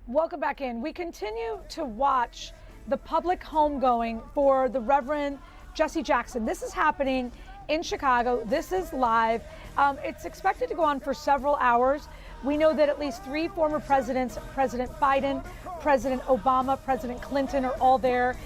Welcome back in. We continue to watch the public homegoing for the Reverend Jesse Jackson. This is happening in Chicago. This is live. It's expected to go on for several hours. We know that at least 3 former presidents, President Biden, President Obama, President Clinton, are all there.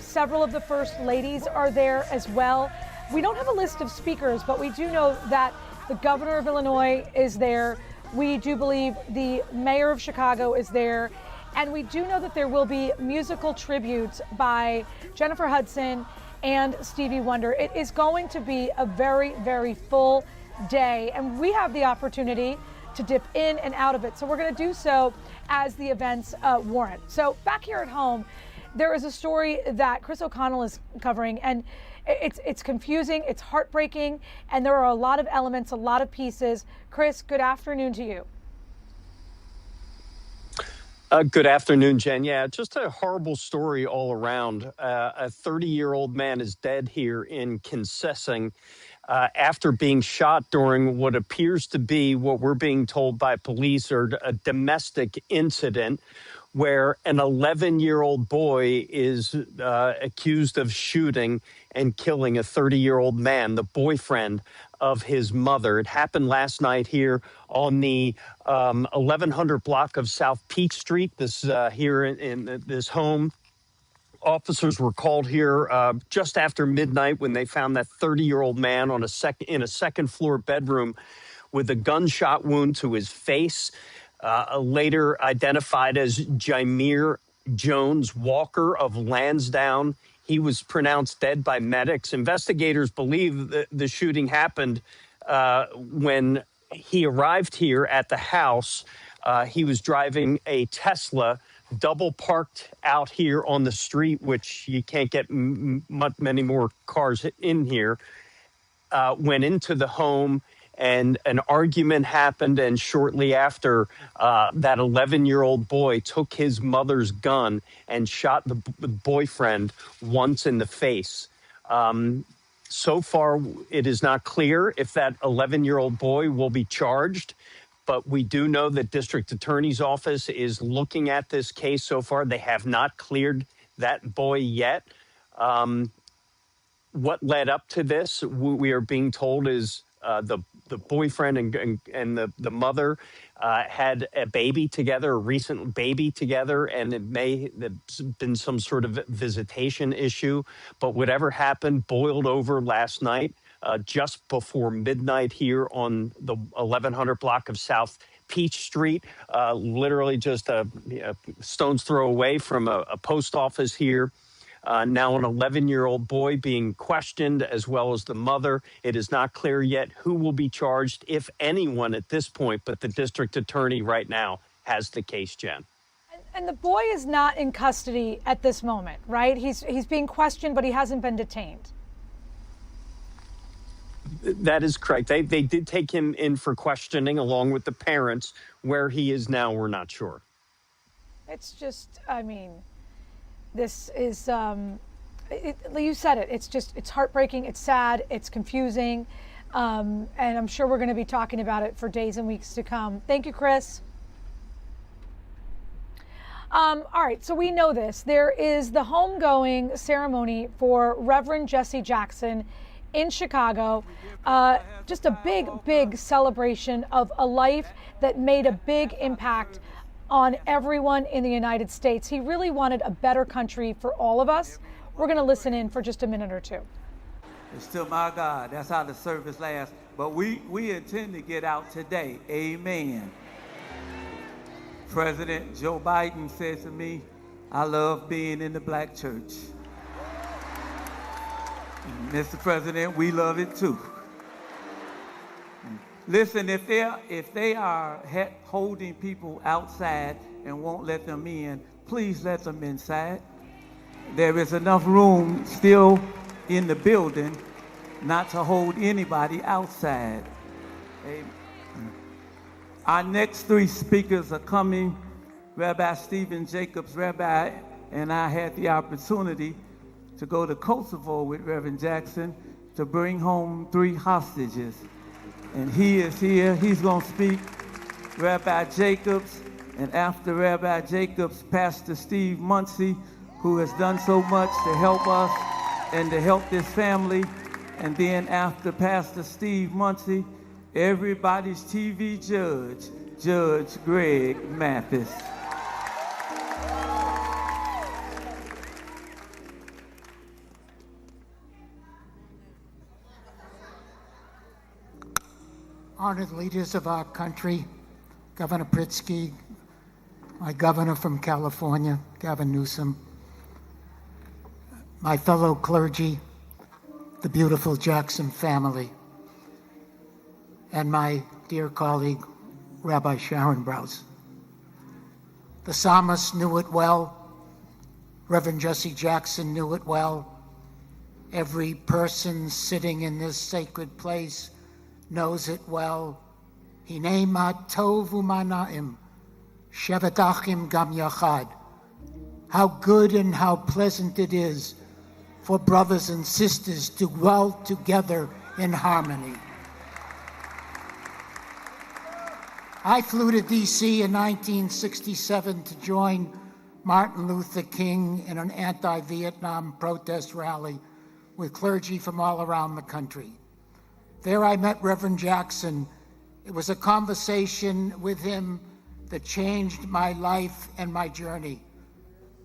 Several of the first ladies are there as well. We don't have a list of speakers, but we do know that the governor of Illinois is there. We do believe the mayor of Chicago is there. And we do know that there will be musical tributes by Jennifer Hudson and Stevie Wonder. It is going to be a very, very full day. And we have the opportunity to dip in and out of it. So we're going to do so as the events warrant. So back here at home, there is a story that Chris O'Connell is covering, and it's confusing, it's heartbreaking, and there are a lot of elements, a lot of pieces. Chris, good afternoon to you. Good afternoon, Jen. Yeah, just a horrible story all around. A 30-year-old man is dead here in Kingsessing after being shot during what appears to be, what we're being told by police, or a domestic incident where an 11-year-old boy is accused of shooting and killing a 30-year-old man, the boyfriend of his mother. It happened last night here on the 1100 block of South Peach Street. This here in this home. Officers were called here just after midnight when they found that 30-year-old man on in a second floor bedroom with a gunshot wound to his face. Later identified as Jameer Jones Walker of Lansdowne. He was pronounced dead by medics. Investigators believe that the shooting happened when he arrived here at the house. He was driving a Tesla, double parked out here on the street, which you can't get many more cars in here. Went into the home, and an argument happened, and shortly after, that 11-year-old boy took his mother's gun and shot the boyfriend once in the face. So far, it is not clear if that 11-year-old boy will be charged, but we do know that District Attorney's Office is looking at this case so far. They have not cleared that boy yet. What led up to this, we are being told, is the boyfriend and the mother had a baby together, a recent baby together, and it may have been some sort of visitation issue. But whatever happened boiled over last night, just before midnight here on the 1100 block of South Peach Street, literally just a stone's throw away from a post office here. Now an 11-year-old boy being questioned, as well as the mother. It is not clear yet who will be charged, if anyone at this point, but the district attorney right now has the case, Jen. And the boy is not in custody at this moment, right? He's being questioned, but he hasn't been detained. That is correct. They did take him in for questioning along with the parents. Where he is now, we're not sure. It's just, I mean, this is, you said it, it's heartbreaking, it's sad, it's confusing, and I'm sure we're going to be talking about it for days and weeks to come. Thank you, Chris. All right, so we know this. There is the homegoing ceremony for Reverend Jesse Jackson in Chicago. Just a big, big celebration of a life that made a big impact on everyone in the United States. He really wanted a better country for all of us. We're going to listen in for just a minute or two. It's to my God. That's how the service lasts. But we intend to get out today. Amen. President Joe Biden said to me, I love being in the black church. And Mr. President, we love it too. Listen, if they are holding people outside and won't let them in, please let them inside. There is enough room still in the building not to hold anybody outside. Amen. Our next 3 speakers are coming. Rabbi Stephen Jacobs, Rabbi, and I had the opportunity to go to Kosovo with Reverend Jackson to bring home 3 hostages. And he is here. He's going to speak. Rabbi Jacobs And after Rabbi Jacobs, Pastor Steve Muncie, who has done so much to help us and to help this family. And then after Pastor Steve Muncie, everybody's TV judge, Judge Greg Mathis. Honored leaders of our country, Governor Pritzker, my governor from California, Gavin Newsom, my fellow clergy, the beautiful Jackson family, and my dear colleague, Rabbi Sharon Brous. The psalmist knew it well. Reverend Jesse Jackson knew it well. Every person sitting in this sacred place knows it well. Hinei ma tov u'manaim, shevet achim gam yachad. How good and how pleasant it is for brothers and sisters to dwell together in harmony. I flew to D.C. in 1967 to join Martin Luther King in an anti-Vietnam protest rally with clergy from all around the country. There I met Reverend Jackson. It was a conversation with him that changed my life and my journey.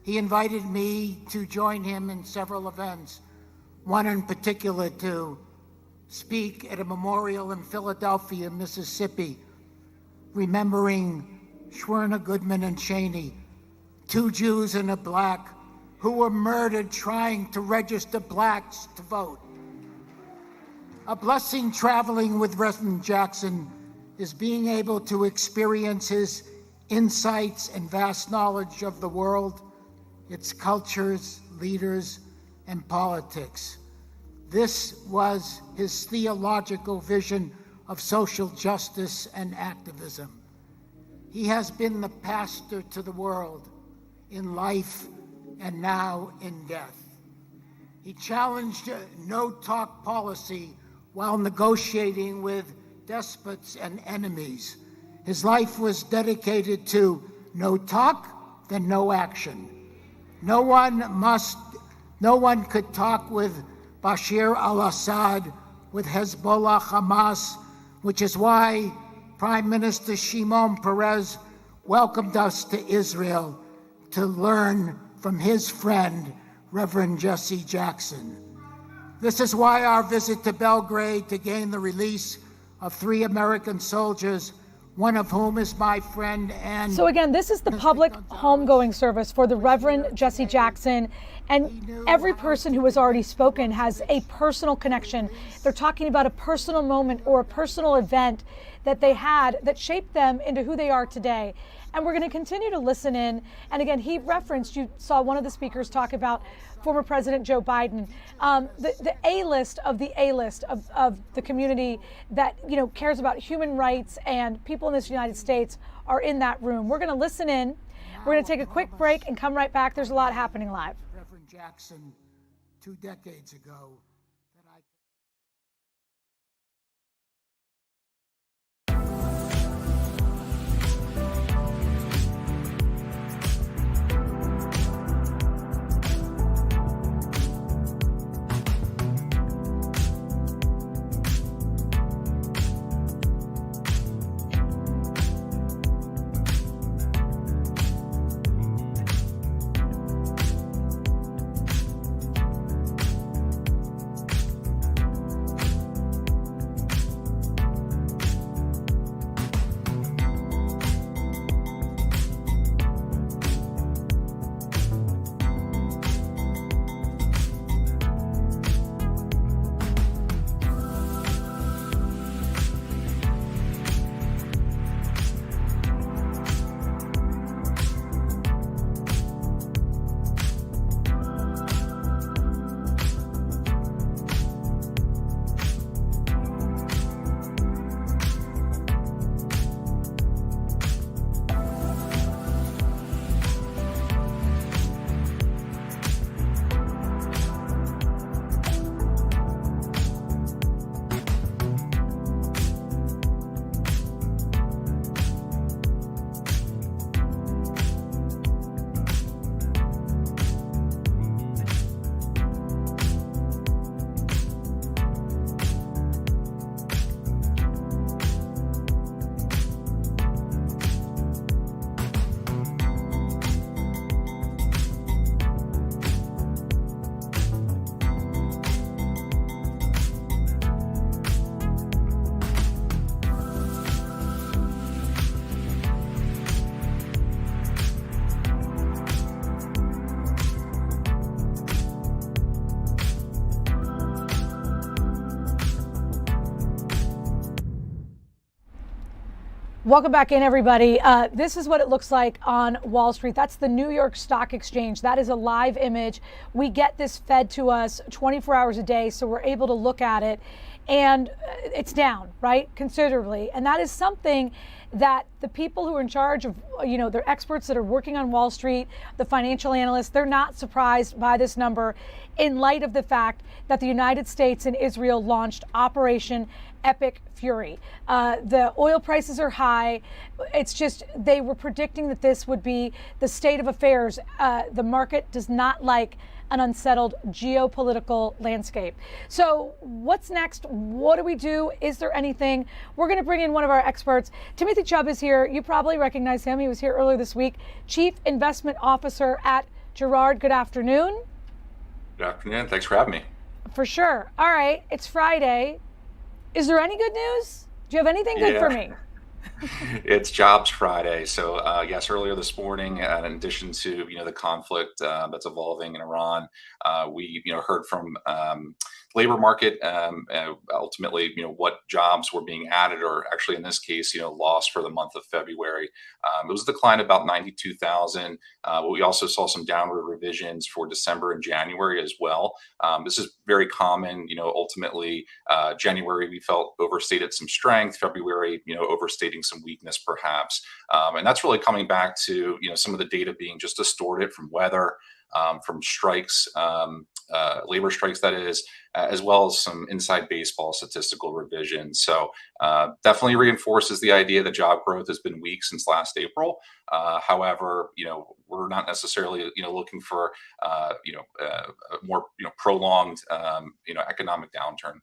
He invited me to join him in several events, one in particular to speak at a memorial in Philadelphia, Mississippi, remembering Schwerner, Goodman, and Cheney, two Jews and a black who were murdered trying to register blacks to vote. A blessing traveling with Reverend Jackson is being able to experience his insights and vast knowledge of the world, its cultures, leaders, and politics. This was his theological vision of social justice and activism. He has been the pastor to the world in life and now in death. He challenged no-talk policy while negotiating with despots and enemies. His life was dedicated to no talk, then no action. No one could talk with Bashar al-Assad, with Hezbollah, Hamas, which is why Prime Minister Shimon Peres welcomed us to Israel to learn from his friend, Reverend Jesse Jackson. This is why our visit to Belgrade to gain the release of 3 American soldiers, one of whom is my friend and... So again, this is the public homegoing service for the Reverend Jesse Jackson, and every person who has already spoken has a personal connection. They're talking about a personal moment or a personal event that they had that shaped them into who they are today. And we're going to continue to listen in. And again, he referenced, you saw one of the speakers talk about former President Joe Biden, the A-list of the A-list of the community that, you know, cares about human rights, and people in this United States are in that room. We're going to listen in. We're going to take a quick break and come right back. There's a lot happening live. Reverend Jackson 2 decades ago. Welcome back in, everybody. This is what it looks like on Wall Street. That's the New York Stock Exchange. That is a live image. We get this fed to us 24 hours a day, so we're able to look at it. And it's down, right, considerably. And that is something that the people who are in charge of, they're experts that are working on Wall Street, the financial analysts, they're not surprised by this number in light of the fact that the United States and Israel launched Operation Epic Fury. The oil prices are high. It's just they were predicting that this would be the state of affairs. The market does not like an unsettled geopolitical landscape. So what's next? What do we do? Is there anything? We're going to bring in one of our experts. Timothy Chubb is here. You probably recognize him. He was here earlier this week. Chief Investment Officer at Gerard. Good afternoon. Good afternoon. Thanks for having me. For sure. All right. It's Friday. Is there any good news? Do you have anything good for me? It's Jobs Friday. So yes, earlier this morning, in addition to the conflict that's evolving in Iran, we heard from labor market, ultimately what jobs were being added, or actually in this case lost for the month of February. It was a decline of about 92,000. But we also saw some downward revisions for December and January as well. This is very common. Ultimately January we felt overstated some strength. February overstating some weakness perhaps, and that's really coming back to some of the data being just distorted from weather, from strikes, labor strikes that is, as well as some inside baseball statistical revisions. So definitely reinforces the idea that job growth has been weak since last April. However, we're not necessarily looking for a more prolonged economic downturn.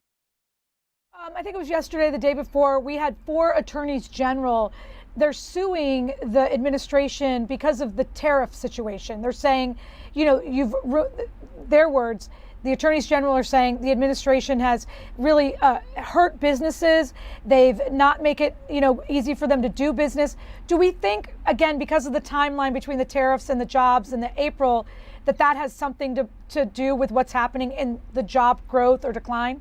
I think it was yesterday, the day before, we had 4 attorneys general. They're suing the administration because of the tariff situation. They're saying, their words, the attorneys general are saying the administration has really hurt businesses. They've not make it, easy for them to do business. Do we think, again, because of the timeline between the tariffs and the jobs and the April, that has something to do with what's happening in the job growth or decline?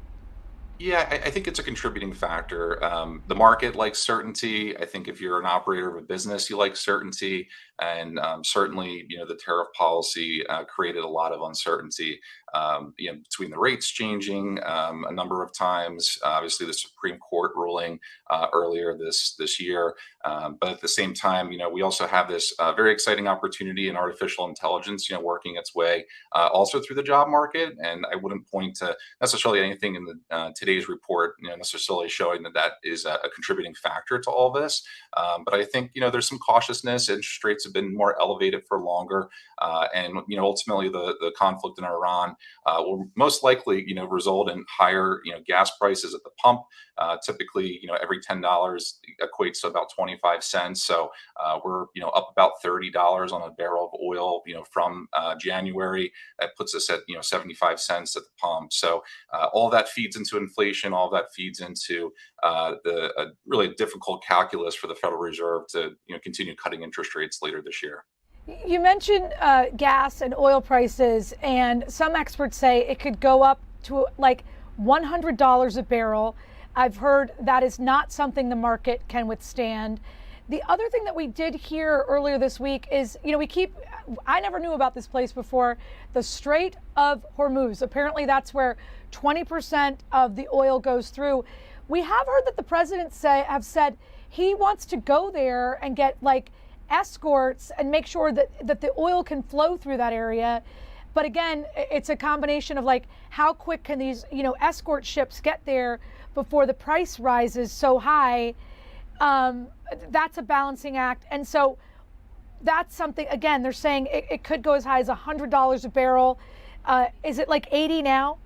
Yeah, I think it's a contributing factor. The market likes certainty. I think if you're an operator of a business, you like certainty. And certainly, the tariff policy created a lot of uncertainty, between the rates changing a number of times. Obviously, the Supreme Court ruling earlier this year. But at the same time, we also have this very exciting opportunity in artificial intelligence, working its way also through the job market. And I wouldn't point to necessarily anything in the today's report, necessarily showing that is a contributing factor to all this. But I think, there's some cautiousness. Interest rates have been more elevated for longer. And, ultimately the conflict in Iran will most likely, result in higher, gas prices at the pump. Typically, every $10 equates to about 25 cents. So we're, up about $30 on a barrel of oil, from January. That puts us at, 75 cents at the pump. So all that feeds into inflation. All that feeds into the really difficult calculus for the Federal Reserve to, continue cutting interest rates later this year. You mentioned gas and oil prices, and some experts say it could go up to like $100 a barrel. I've heard that is not something the market can withstand. The other thing that we did hear earlier this week is, I never knew about this place before, the Strait of Hormuz. Apparently that's where 20% of the oil goes through. We have heard that the president have said he wants to go there and get escorts and make sure that the oil can flow through that area. But again, it's a combination of how quick can these, escort ships get there before the price rises so high. That's a balancing act. And so that's something, again, they're saying it could go as high as $100 a barrel. Is it 80 now?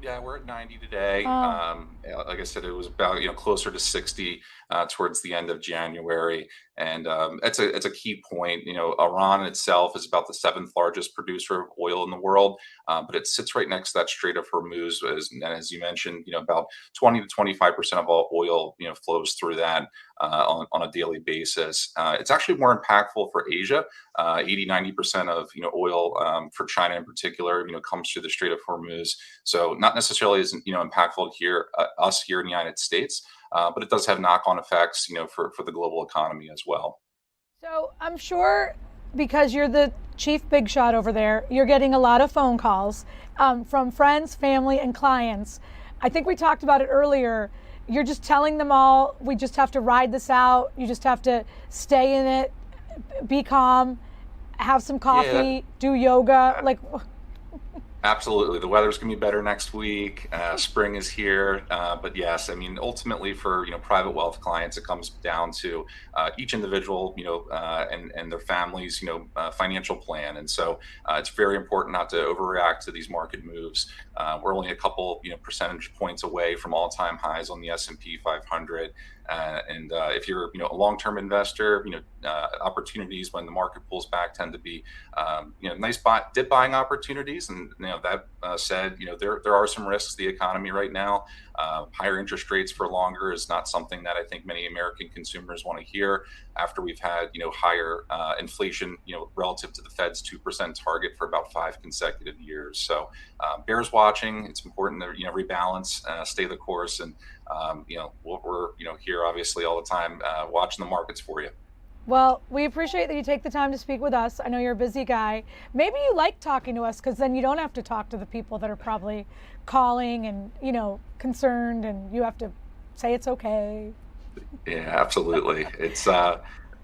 Yeah, we're at 90 today. Like I said, it was about closer to 60 towards the end of January, and it's a key point. Iran itself is about the 7th largest producer of oil in the world, but it sits right next to that Strait of Hormuz. As you mentioned, about 20 to 25% of all oil flows through that on a daily basis. It's actually more impactful for Asia. 80-90% of oil for China in particular comes through the Strait of Hormuz. So not necessarily as impactful here us here in the United States. but it does have knock-on effects, for the global economy as well. So I'm sure because you're the chief big shot over there, you're getting a lot of phone calls from friends, family, and clients. I think we talked about it earlier. You're just telling them all, we just have to ride this out. You just have to stay in it, be calm, have some coffee, do yoga. Absolutely. The weather's going to be better next week. Spring is here. But yes, I mean, ultimately for, private wealth clients, it comes down to each individual, and their families, financial plan. And so it's very important not to overreact to these market moves. We're only a couple, percentage points away from all-time highs on the S&P 500. And if you're, a long-term investor, opportunities when the market pulls back tend to be, nice dip buying opportunities. And that said, there are some risks to the economy right now. Higher interest rates for longer is not something that I think many American consumers want to hear after we've had, higher inflation, relative to the Fed's 2% target for about 5 consecutive years. So bears watching. It's important to rebalance, stay the course, and we're here obviously all the time watching the markets for you. Well, we appreciate that you take the time to speak with us. I know you're a busy guy. Maybe you like talking to us because then you don't have to talk to the people that are probably calling and, concerned, and you have to say it's okay. Yeah, absolutely. It's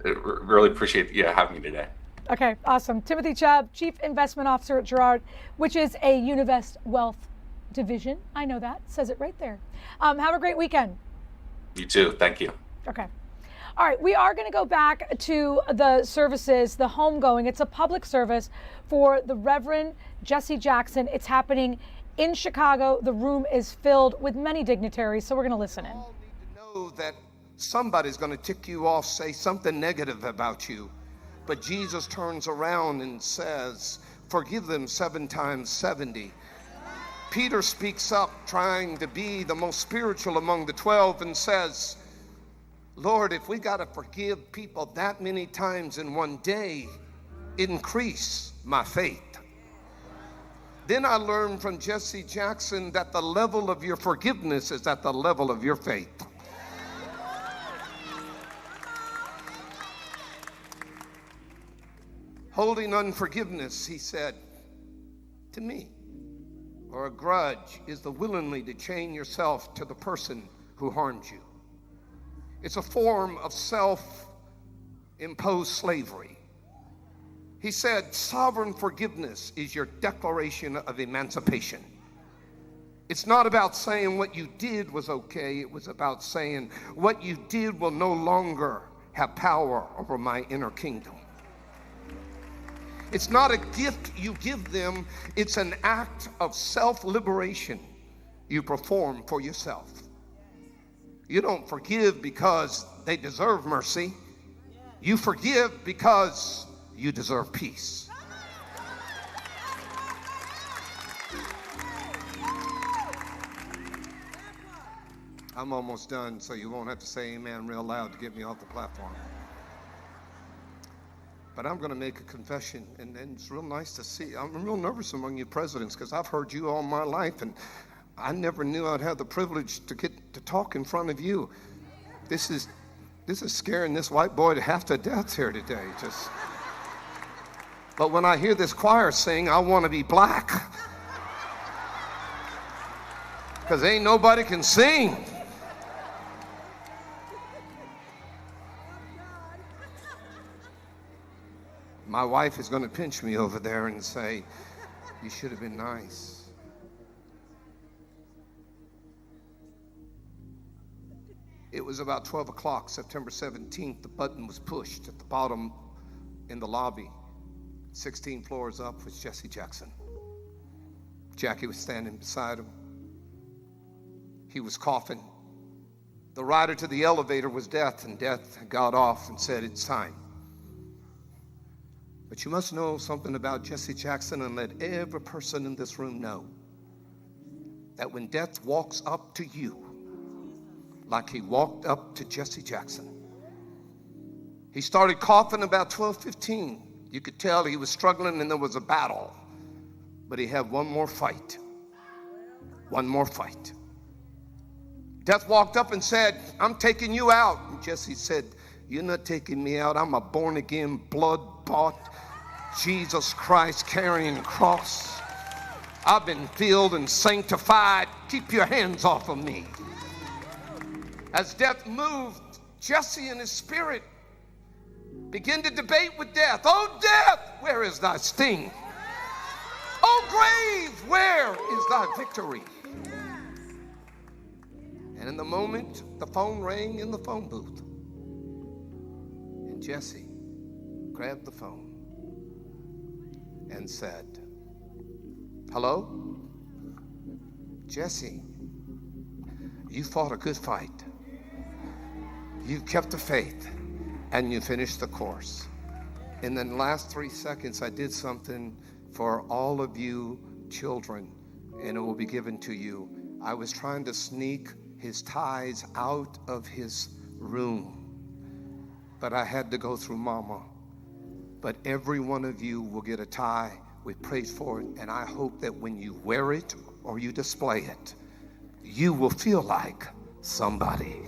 really appreciate having me today. Okay, awesome. Timothy Chubb, Chief Investment Officer at Girard, which is a Univest Wealth division. I know that. It says it right there. Have a great weekend. You too. Thank you. Okay. All right, we are going to go back to the services, the homegoing. It's a public service for the Reverend Jesse Jackson. It's happening in Chicago. The room is filled with many dignitaries, so we're going to listen in. You all need to know that somebody's going to tick you off, say something negative about you. But Jesus turns around and says, forgive them 7 times 70. Peter speaks up, trying to be the most spiritual among the 12, and says, Lord, if we got to forgive people that many times in one day, increase my faith. Then I learned from Jesse Jackson that the level of your forgiveness is at the level of your faith. Holding unforgiveness, he said to me, or a grudge, is the willingly to chain yourself to the person who harmed you. It's a form of self-imposed slavery. He said, sovereign forgiveness is your declaration of emancipation. It's not about saying what you did was okay. It was about saying what you did will no longer have power over my inner kingdom. It's not a gift you give them. It's an act of self-liberation you perform for yourself. You don't forgive because they deserve mercy. You forgive because you deserve peace. I'm almost done, so you won't have to say amen real loud to get me off the platform. But I'm going to make a confession, and it's real nice to see. I'm real nervous among you presidents because I've heard you all my life, and I never knew I'd have the privilege to get to talk in front of you. This is scaring this white boy to half to death here today. But when I hear this choir sing, I want to be black. Because ain't nobody can sing. My wife is going to pinch me over there and say, you should have been nice. It was about 12 o'clock, September 17th. The button was pushed at the bottom in the lobby. 16 floors up was Jesse Jackson. Jackie was standing beside him. He was coughing. The rider to the elevator was Death, and Death got off and said, it's time. But you must know something about Jesse Jackson, and let every person in this room know that when Death walks up to you, like he walked up to Jesse Jackson, he started coughing about 12:15. You could tell he was struggling and there was a battle, but he had one more fight. One more fight. Death walked up and said, I'm taking you out. And Jesse said, you're not taking me out. I'm a born-again, blood-bought, Jesus Christ carrying cross. I've been filled and sanctified. Keep your hands off of me. As death moved, Jesse and his spirit began to debate with death. Oh, death, where is thy sting? Oh, grave, where is thy victory? And in the moment, the phone rang in the phone booth. And Jesse grabbed the phone and said, hello? Jesse, you fought a good fight. You've kept the faith, and you finished the course. In the last 3 seconds, I did something for all of you children, and it will be given to you. I was trying to sneak his ties out of his room, but I had to go through Mama. But every one of you will get a tie. We prayed for it, and I hope that when you wear it or you display it, you will feel like somebody.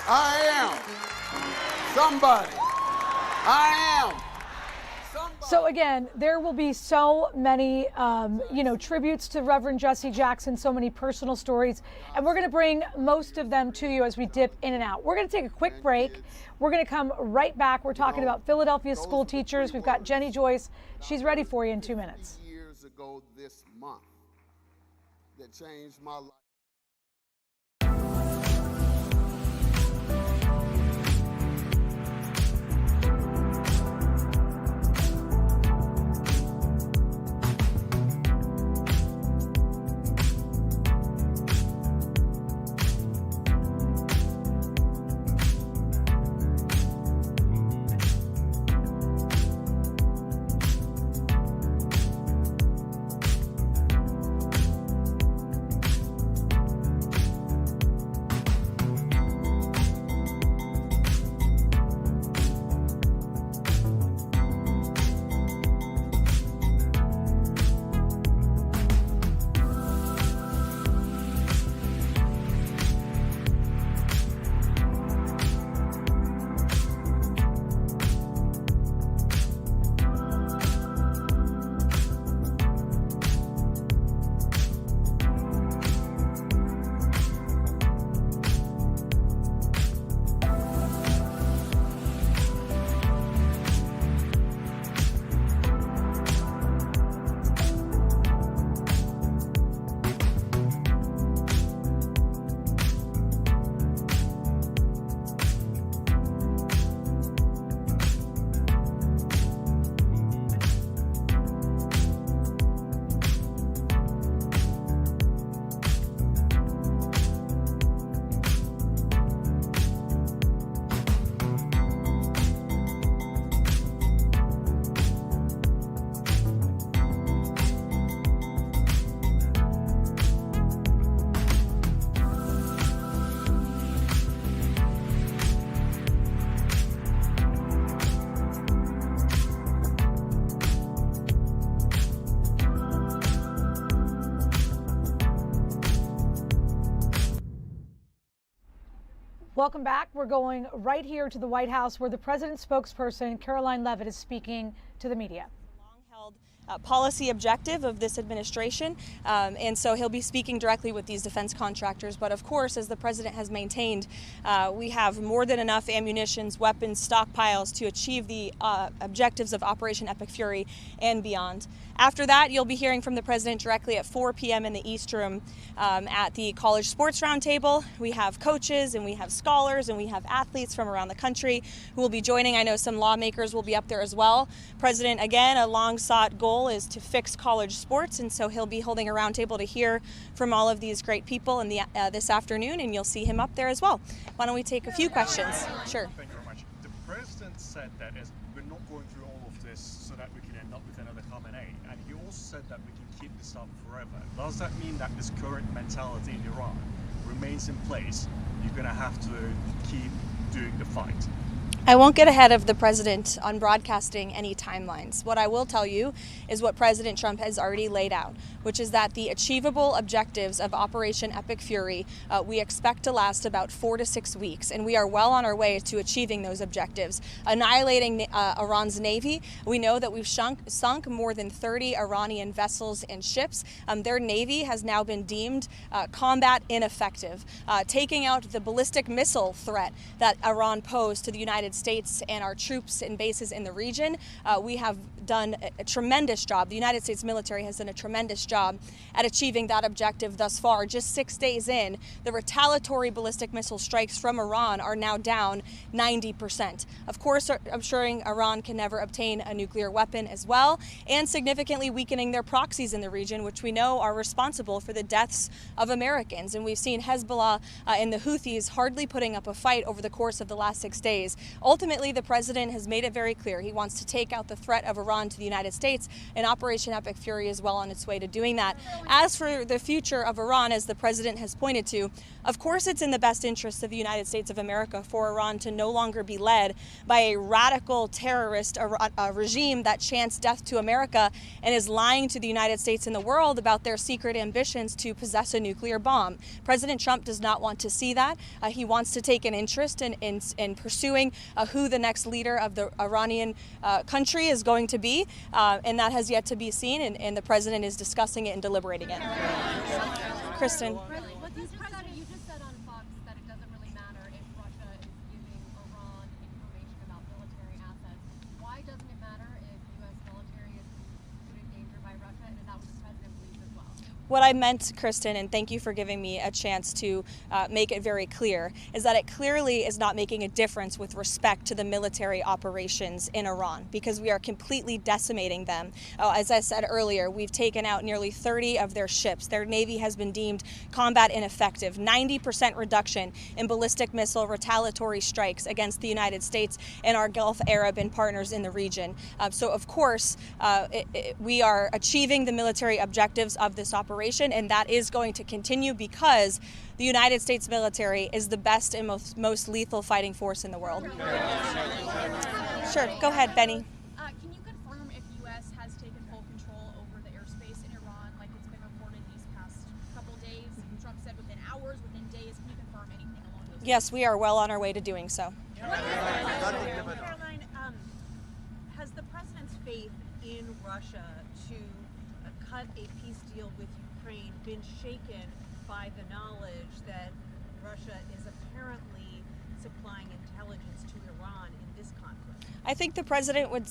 I am somebody. I am somebody. So again, there will be so many, tributes to Reverend Jesse Jackson, so many personal stories, and we're going to bring most of them to you as we dip in and out. We're going to take a quick break. We're going to come right back. We're talking about Philadelphia school teachers. We've got Jenny Joyce. She's ready for you in 2 minutes. Years ago this month that changed my life. Welcome back. We're going right here to the White House where the president's spokesperson, Caroline Leavitt, is speaking to the media. Policy objective of this administration, and so he'll be speaking directly with these defense contractors. But of course, as the president has maintained, we have more than enough ammunitions, weapons, stockpiles to achieve the objectives of Operation Epic Fury and beyond. After that, you'll be hearing from the president directly at 4 p.m. in the East Room at the College Sports Roundtable. We have coaches and we have scholars and we have athletes from around the country who will be joining. I know some lawmakers will be up there as well. President, again, a long-sought goal is to fix college sports, and so he'll be holding a roundtable to hear from all of these great people in the this afternoon, and you'll see him up there as well. Why don't we take a few questions? Sure. Thank you very much. The president said that we're not going through all of this so that we can end up with another Khamenei, and he also said that we can keep this up forever. Does that mean that this current mentality in Iran remains in place? You're going to have to keep doing the fight. I won't get ahead of the president on broadcasting any timelines. What I will tell you is what President Trump has already laid out, which is that the achievable objectives of Operation Epic Fury we expect to last about 4 to 6 weeks, and we are well on our way to achieving those objectives. Annihilating Iran's navy, we know that we've sunk more than 30 Iranian vessels and ships. Their navy has now been deemed combat ineffective. Taking out the ballistic missile threat that Iran posed to the United States and our troops and bases in the region, we have done a tremendous job. The United States military has done a tremendous job at achieving that objective thus far. Just 6 days in, the retaliatory ballistic missile strikes from Iran are now down 90%. Of course, ensuring Iran can never obtain a nuclear weapon as well, and significantly weakening their proxies in the region, which we know are responsible for the deaths of Americans. And we've seen Hezbollah and the Houthis hardly putting up a fight over the course of the last 6 days. Ultimately, the president has made it very clear he wants to take out the threat of Iran to the United States, and Operation Epic Fury is well on its way to doing that. As for the future of Iran, as the president has pointed to, of course it's in the best interest of the United States of America for Iran to no longer be led by a radical terrorist regime that chants death to America and is lying to the United States and the world about their secret ambitions to possess a nuclear bomb. President Trump does not want to see that. He wants to take an interest in pursuing who the next leader of the Iranian country is going to be, and that has yet to be seen, and the president is discussing it and deliberating it. Kristen. You just said on Fox that it doesn't really matter if Russia is giving Iran information about military assets. Why doesn't it matter if U.S. military is put in danger by Russia, and is that what the president believes as well? What I meant, Kristen, and thank you for giving me a chance to make it very clear, is that it clearly is not making a difference with respect to the military operations in Iran, because we are completely decimating them. As I said earlier, we've taken out nearly 30 of their ships. Their navy has been deemed combat ineffective. 90% reduction in ballistic missile retaliatory strikes against the United States and our Gulf Arab and partners in the region. So, of course, we are achieving the military objectives of this operation, and that is going to continue because the United States military is the best and most lethal fighting force in the world. Sure, go ahead, Benny. Can you confirm if U.S. has taken full control over the airspace in Iran, like it's been reported these past couple days? Trump said within hours, within days. Can you confirm anything along those lines? Yes, we are well on our way to doing so. Caroline, has the president's faith in Russia to cut a peace deal with Ukraine been shaken by the knowledge that Russia is apparently supplying intelligence to Iran in this conflict? I think the president would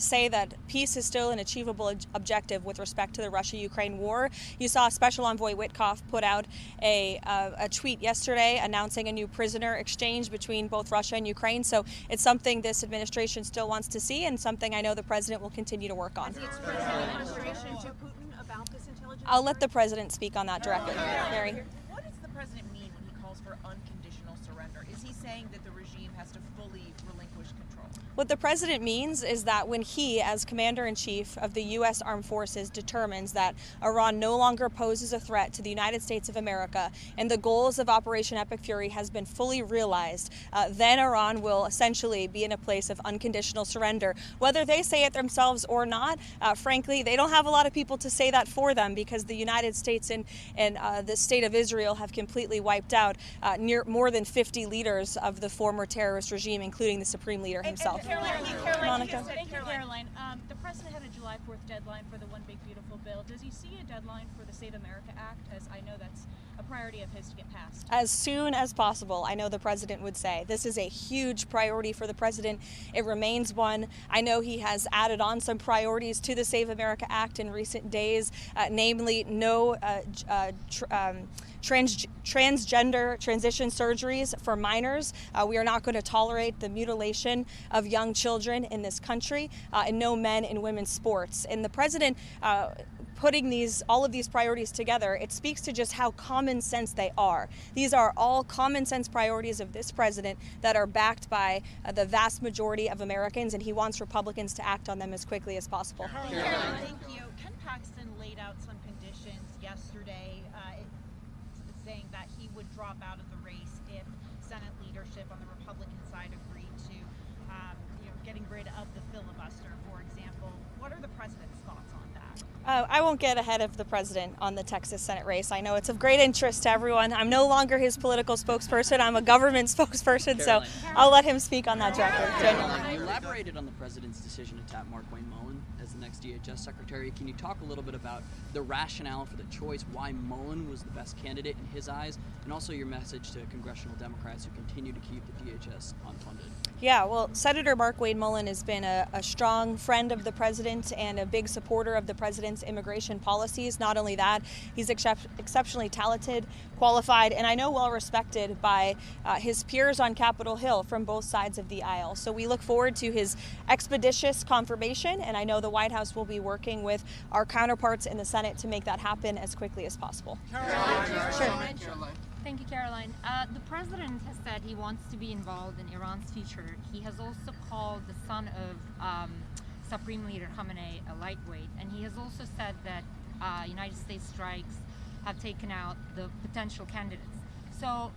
say that peace is still an achievable objective with respect to the Russia-Ukraine war. You saw Special Envoy Witkoff put out a tweet yesterday announcing a new prisoner exchange between both Russia and Ukraine. So it's something this administration still wants to see, and something I know the president will continue to work on. Has he expressed any frustration to Putin about this intelligence? I'll let the president speak on that directly. Mary. What does the president mean when he calls for unconditional surrender? Is he saying that the regime has to fully relinquish control? What the president means is that when he, as commander-in-chief of the U.S. Armed Forces, determines that Iran no longer poses a threat to the United States of America and the goals of Operation Epic Fury has been fully realized, then Iran will essentially be in a place of unconditional surrender. Whether they say it themselves or not, frankly, they don't have a lot of people to say that for them, because the United States and the state of Israel have completely wiped out more than 50 leaders of the former terrorist regime, including the supreme leader himself. Monica. Thank you, Caroline. The president had a July 4th deadline for the One Big Beautiful Bill. Does he see a deadline for the Save America Act, as I know that's a priority of his to get passed? As soon as possible, I know the president would say. This is a huge priority for the president. It remains one. I know he has added on some priorities to the Save America Act in recent days, namely no transgender transition surgeries for minors. We are not going to tolerate the mutilation of young children in this country, and no men in women's sports. And the president putting all of these priorities together, it speaks to just how common sense they are. These are all common sense priorities of this president that are backed by the vast majority of Americans, and he wants Republicans to act on them as quickly as possible. Thank you. Ken Paxton laid out some conditions yesterday, saying that he would drop out of the race if Senate leadership on the Republican side agreed to getting rid of the filibuster, for example. What are the president's thoughts on that? I won't get ahead of the president on the Texas Senate race. I know it's of great interest to everyone. I'm no longer his political spokesperson. I'm a government spokesperson, so I'll let him speak on that, Jacqueline. You elaborated on the president's decision to tap Markwayne Mullin as the next DHS secretary. Can you talk a little bit about the rationale for the choice, why Mullin was the best candidate in his eyes, and also your message to congressional Democrats who continue to keep the DHS unfunded? Yeah, well, Senator Markwayne Mullin has been a strong friend of the president and a big supporter of the president's immigration policies. Not only that, he's exceptionally talented, qualified, and I know well respected by his peers on Capitol Hill from both sides of the aisle. So we look forward to his expeditious confirmation, and I know the White House will be working with our counterparts in the Senate to make that happen as quickly as possible. Thank you, Caroline. The president has said he wants to be involved in Iran's future. He has also called the son of Supreme Leader Khamenei a lightweight, and he has also said that United States strikes have taken out the potential candidates. So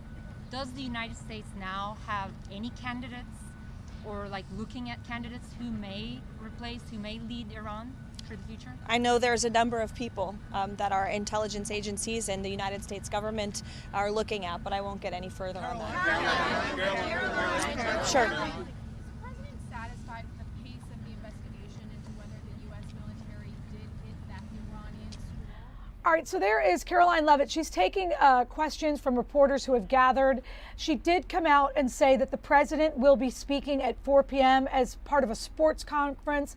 does the United States now have any candidates, or like looking at candidates who may replace, who may lead Iran for the future? I know there's a number of people that our intelligence agencies and the United States government are looking at, but I won't get any further on that. Sure. Is the president satisfied with the pace of the investigation into whether the U.S. military did hit that Iranian school? All right, so there is Caroline Levitt. She's taking questions from reporters who have gathered. She did come out and say that the president will be speaking at 4 p.m. as part of a sports conference.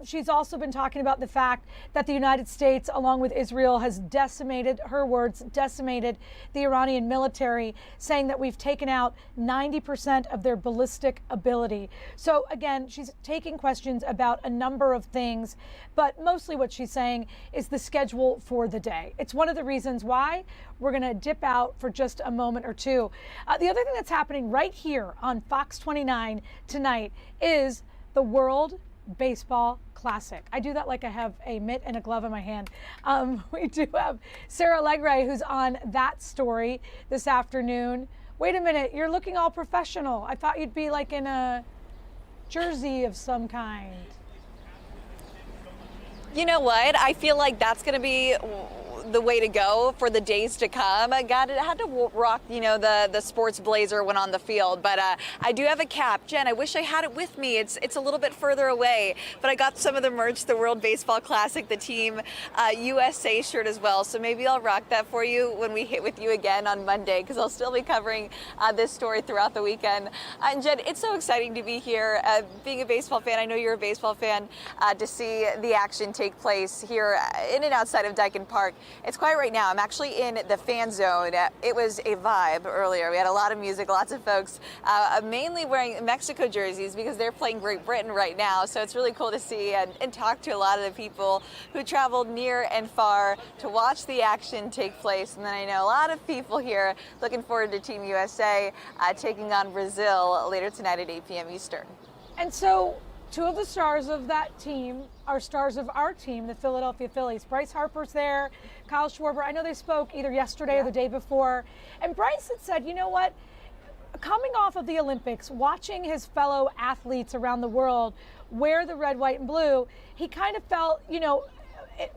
She's also been talking about the fact that the United States, along with Israel, has decimated, her words, decimated the Iranian military, saying that we've taken out 90% of their ballistic ability. So again, she's taking questions about a number of things, but mostly what she's saying is the schedule for the day. It's one of the reasons why we're going to dip out for just a moment or two. The other thing that's happening right here on Fox 29 tonight is the World Baseball Classic. I do that like I have a mitt and a glove in my hand. We do have Sarah Legray, who's on that story this afternoon. Wait a minute, you're looking all professional. I thought you'd be like in a jersey of some kind. You know what? I feel like that's going to be the way to go for the days to come. I had to rock, the sports blazer when on the field, but I do have a cap. Jen, I wish I had it with me. It's a little bit further away, but I got some of the merch, the World Baseball Classic, the Team USA shirt as well. So maybe I'll rock that for you when we hit with you again on Monday, because I'll still be covering this story throughout the weekend. And Jen, it's so exciting to be here. Being a baseball fan, I know you're a baseball fan, to see the action take place here in and outside of Dyken Park. It's quiet right now. I'm actually in the fan zone. It was a vibe earlier. We had a lot of music, lots of folks mainly wearing Mexico jerseys because they're playing Great Britain right now. So it's really cool to see and talk to a lot of the people who traveled near and far to watch the action take place. And then I know a lot of people here looking forward to Team USA taking on Brazil later tonight at 8 p.m. Eastern. And so two of the stars of that team are stars of our team, the Philadelphia Phillies. Bryce Harper's there, Kyle Schwarber. I know they spoke either yesterday or the day before. And Bryce had said, you know what? Coming off of the Olympics, watching his fellow athletes around the world wear the red, white, and blue, he kind of felt,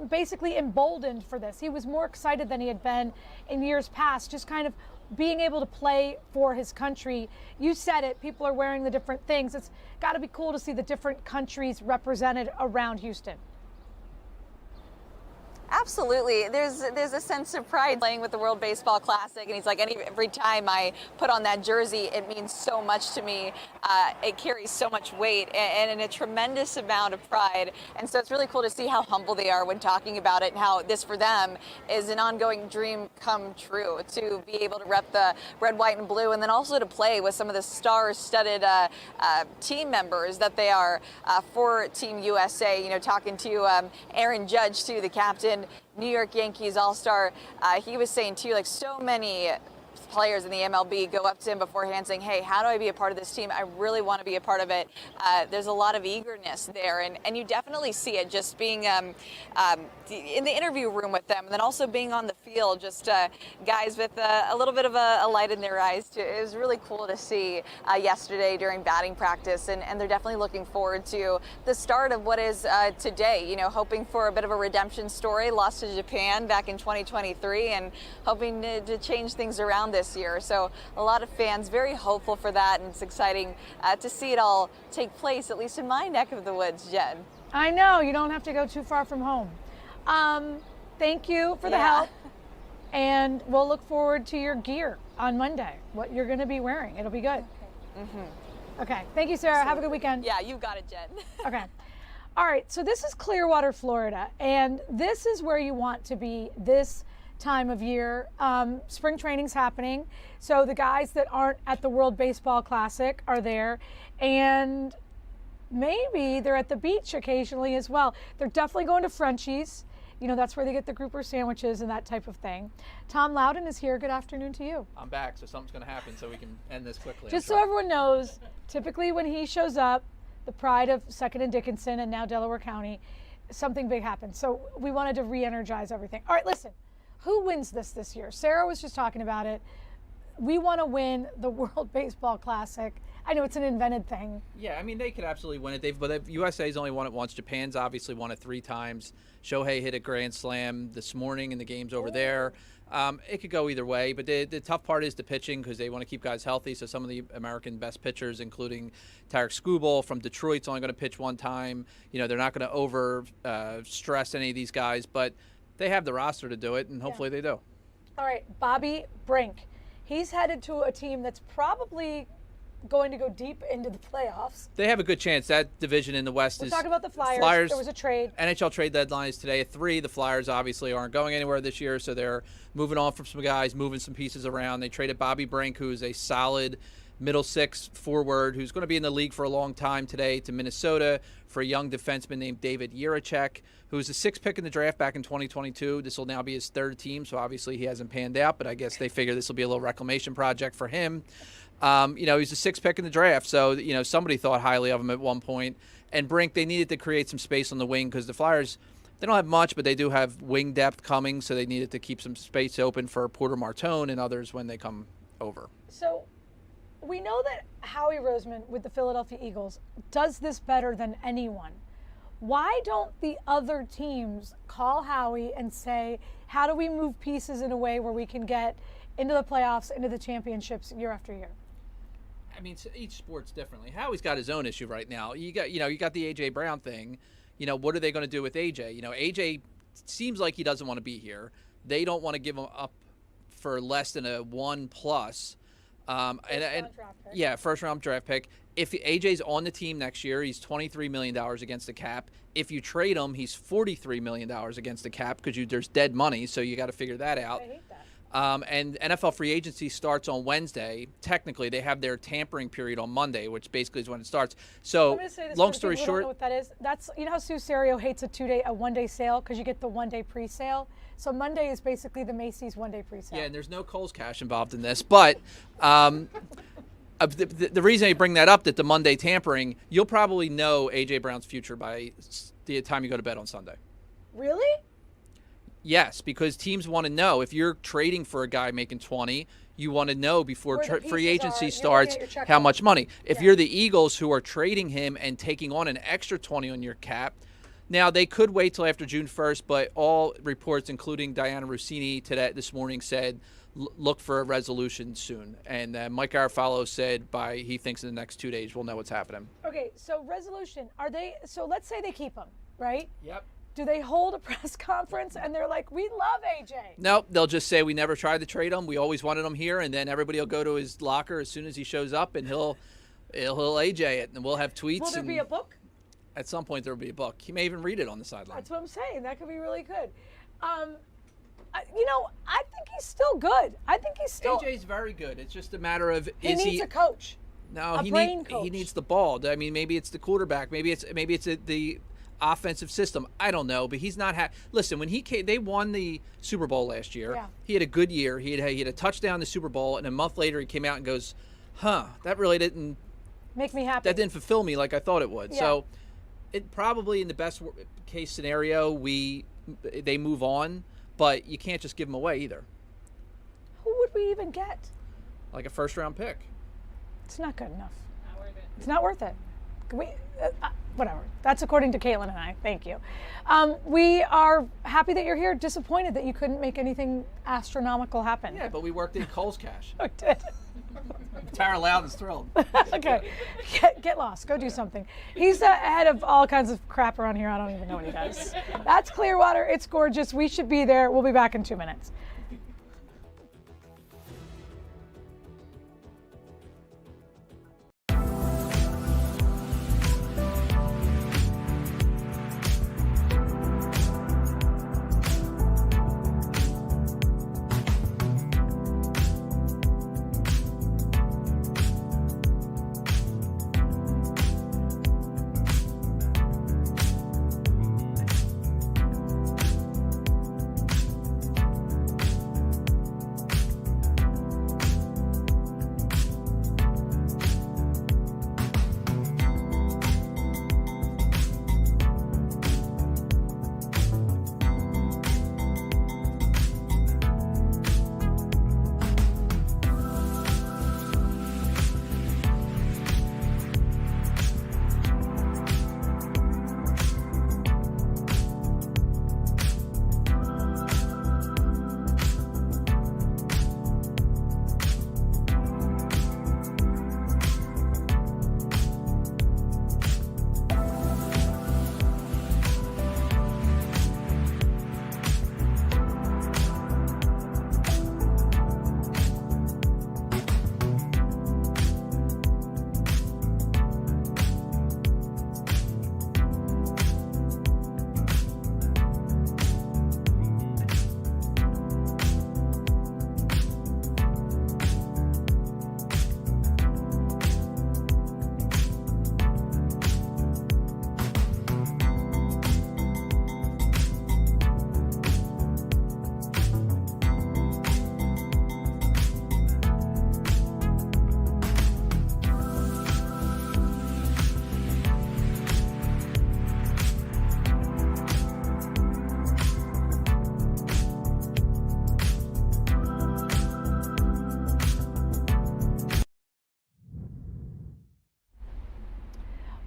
basically emboldened for this. He was more excited than he had been in years past, just kind of being able to play for his country. You said it, people are wearing the different things. It's got to be cool to see the different countries represented around Houston. Absolutely. There's a sense of pride playing with the World Baseball Classic, and he's like, every time I put on that jersey, it means so much to me. It carries so much weight and a tremendous amount of pride. And so it's really cool to see how humble they are when talking about it, and how this for them is an ongoing dream come true, to be able to rep the red, white, and blue, and then also to play with some of the star-studded team members that they are for Team USA. Talking to Aaron Judge, too, the captain, New York Yankees All-Star, he was saying too, like, so many players in the MLB go up to him beforehand saying, hey, how do I be a part of this team? I really want to be a part of it. There's a lot of eagerness there, and you definitely see it just being in the interview room with them, and then also being on the field, just guys with a little bit of a light in their eyes too. It was really cool to see yesterday during batting practice, and they're definitely looking forward to the start of what is today, you know, hoping for a bit of a redemption story, lost to Japan back in 2023, and hoping to change things around this year. So a lot of fans very hopeful for that, and it's exciting to see it all take place, at least in my neck of the woods, Jen. I know, you don't have to go too far from home. Thank you for the help, and we'll look forward to your gear on Monday, what you're going to be wearing. It'll be good. Okay, thank you, Sarah. Have a good weekend. Yeah, you got it, Jen. Okay. All right, so this is Clearwater, Florida, and this is where you want to be this time of year. Spring training's happening, so the guys that aren't at the World Baseball Classic are there, and maybe they're at the beach occasionally as well. They're definitely going to Frenchie's. You know, that's where they get the grouper sandwiches and that type of thing. Tom Loudon is here. Good afternoon to you. I'm back, so something's going to happen so we can end this quickly. Just so everyone knows, typically when he shows up, the pride of 2nd and Dickinson and now Delaware County, something big happens. So we wanted to re-energize everything. All right, listen, who wins this year? Sarah was just talking about it. We want to win the World Baseball Classic. I know it's an invented thing. Yeah, I mean, they could absolutely win it. But USA's only won it once. Japan's obviously won it 3 times. Shohei hit a grand slam this morning in the games over there. It could go either way, but the tough part is the pitching, because they want to keep guys healthy. So some of the American best pitchers, including Tarek Skubal from Detroit's only going to pitch 1 time. You know, they're not going to over stress any of these guys, but they have the roster to do it, and hopefully they do. All right, Bobby Brink. He's headed to a team that's probably going to go deep into the playoffs. They have a good chance. That division in the West We're is... talking about the Flyers. There was a trade. NHL trade deadline is today at 3. The Flyers obviously aren't going anywhere this year, so they're moving on from some guys, moving some pieces around. They traded Bobby Brink, who's a solid middle 6 forward who's going to be in the league for a long time today, to Minnesota for a young defenseman named David Jiricek, who was the 6th pick in the draft back in 2022. This will now be his 3rd team, so obviously he hasn't panned out, but I guess they figure this will be a little reclamation project for him. You know, he's the 6th pick in the draft, so, you know, somebody thought highly of him at one point. And Brink, they needed to create some space on the wing, because the Flyers, they don't have much, but they do have wing depth coming, so they needed to keep some space open for Porter Martone and others when they come over. So we know that Howie Roseman with the Philadelphia Eagles does this better than anyone. Why don't the other teams call Howie and say, how do we move pieces in a way where we can get into the playoffs, into the championships year after year? I mean, each sport's differently. Howie's got his own issue right now. You got the AJ Brown thing. You know, what are they going to do with AJ? You know, AJ seems like he doesn't want to be here. They don't want to give him up for less than a 1+. First round draft pick. If AJ's on the team next year, he's $23 million against the cap. If you trade him, he's $43 million against the cap, because there's dead money, so you got to figure that out. I hate that. And NFL free agency starts on Wednesday. Technically, they have their tampering period on Monday, which basically is when it starts. So, long story short, don't know what that is. That's, you know how Sue Serio hates a one-day sale because you get the one-day pre-sale. So Monday is basically the Macy's one-day pre-sale. Yeah, and there's no Kohl's cash involved in this, but the reason I bring that up, that the Monday tampering, you'll probably know AJ Brown's future by the time you go to bed on Sunday. Really? Yes, because teams want to know. If you're trading for a guy making 20, you want to know before free agency starts how much money. If you're the Eagles, who are trading him and taking on an extra 20 on your cap, now they could wait till after June 1st, but all reports, including Diana Rossini this morning, said look for a resolution soon. And Mike Garafalo said he thinks in the next 2 days we'll know what's happening. Okay, so resolution. So let's say they keep him, right? Yep. Do they hold a press conference and they're like, we love AJ? Nope, they'll just say we never tried to trade him. We always wanted him here, and then everybody will go to his locker as soon as he shows up, and he'll AJ it, and we'll have tweets. Will there be a book? At some point there will be a book. He may even read it on the sideline. That's what I'm saying. That could be really good. I think he's still good. AJ's very good. It's just a matter of he needs a coach. No, he needs the ball. I mean, maybe it's the quarterback. Maybe it's the offensive system. I don't know, but he's not. Listen, when he came, they won the Super Bowl last year. Yeah. He had a good year. He had a touchdown in the Super Bowl, and a month later he came out and goes, that really didn't make me happy. That didn't fulfill me like I thought it would. Yeah. So, it probably in the best case scenario they move on, but you can't just give them away either. Who would we even get? Like a first-round pick. It's not good enough. Not worth it. It's not worth it. Whatever. That's according to Caitlin and I. Thank you. We are happy that you're here. Disappointed that you couldn't make anything astronomical happen. Yeah, but we worked in Cole's cash. I did. Tara Loudon's thrilled. Okay. Get lost. Go do something. He's the head of all kinds of crap around here. I don't even know what he does. That's Clearwater. It's gorgeous. We should be there. We'll be back in 2 minutes.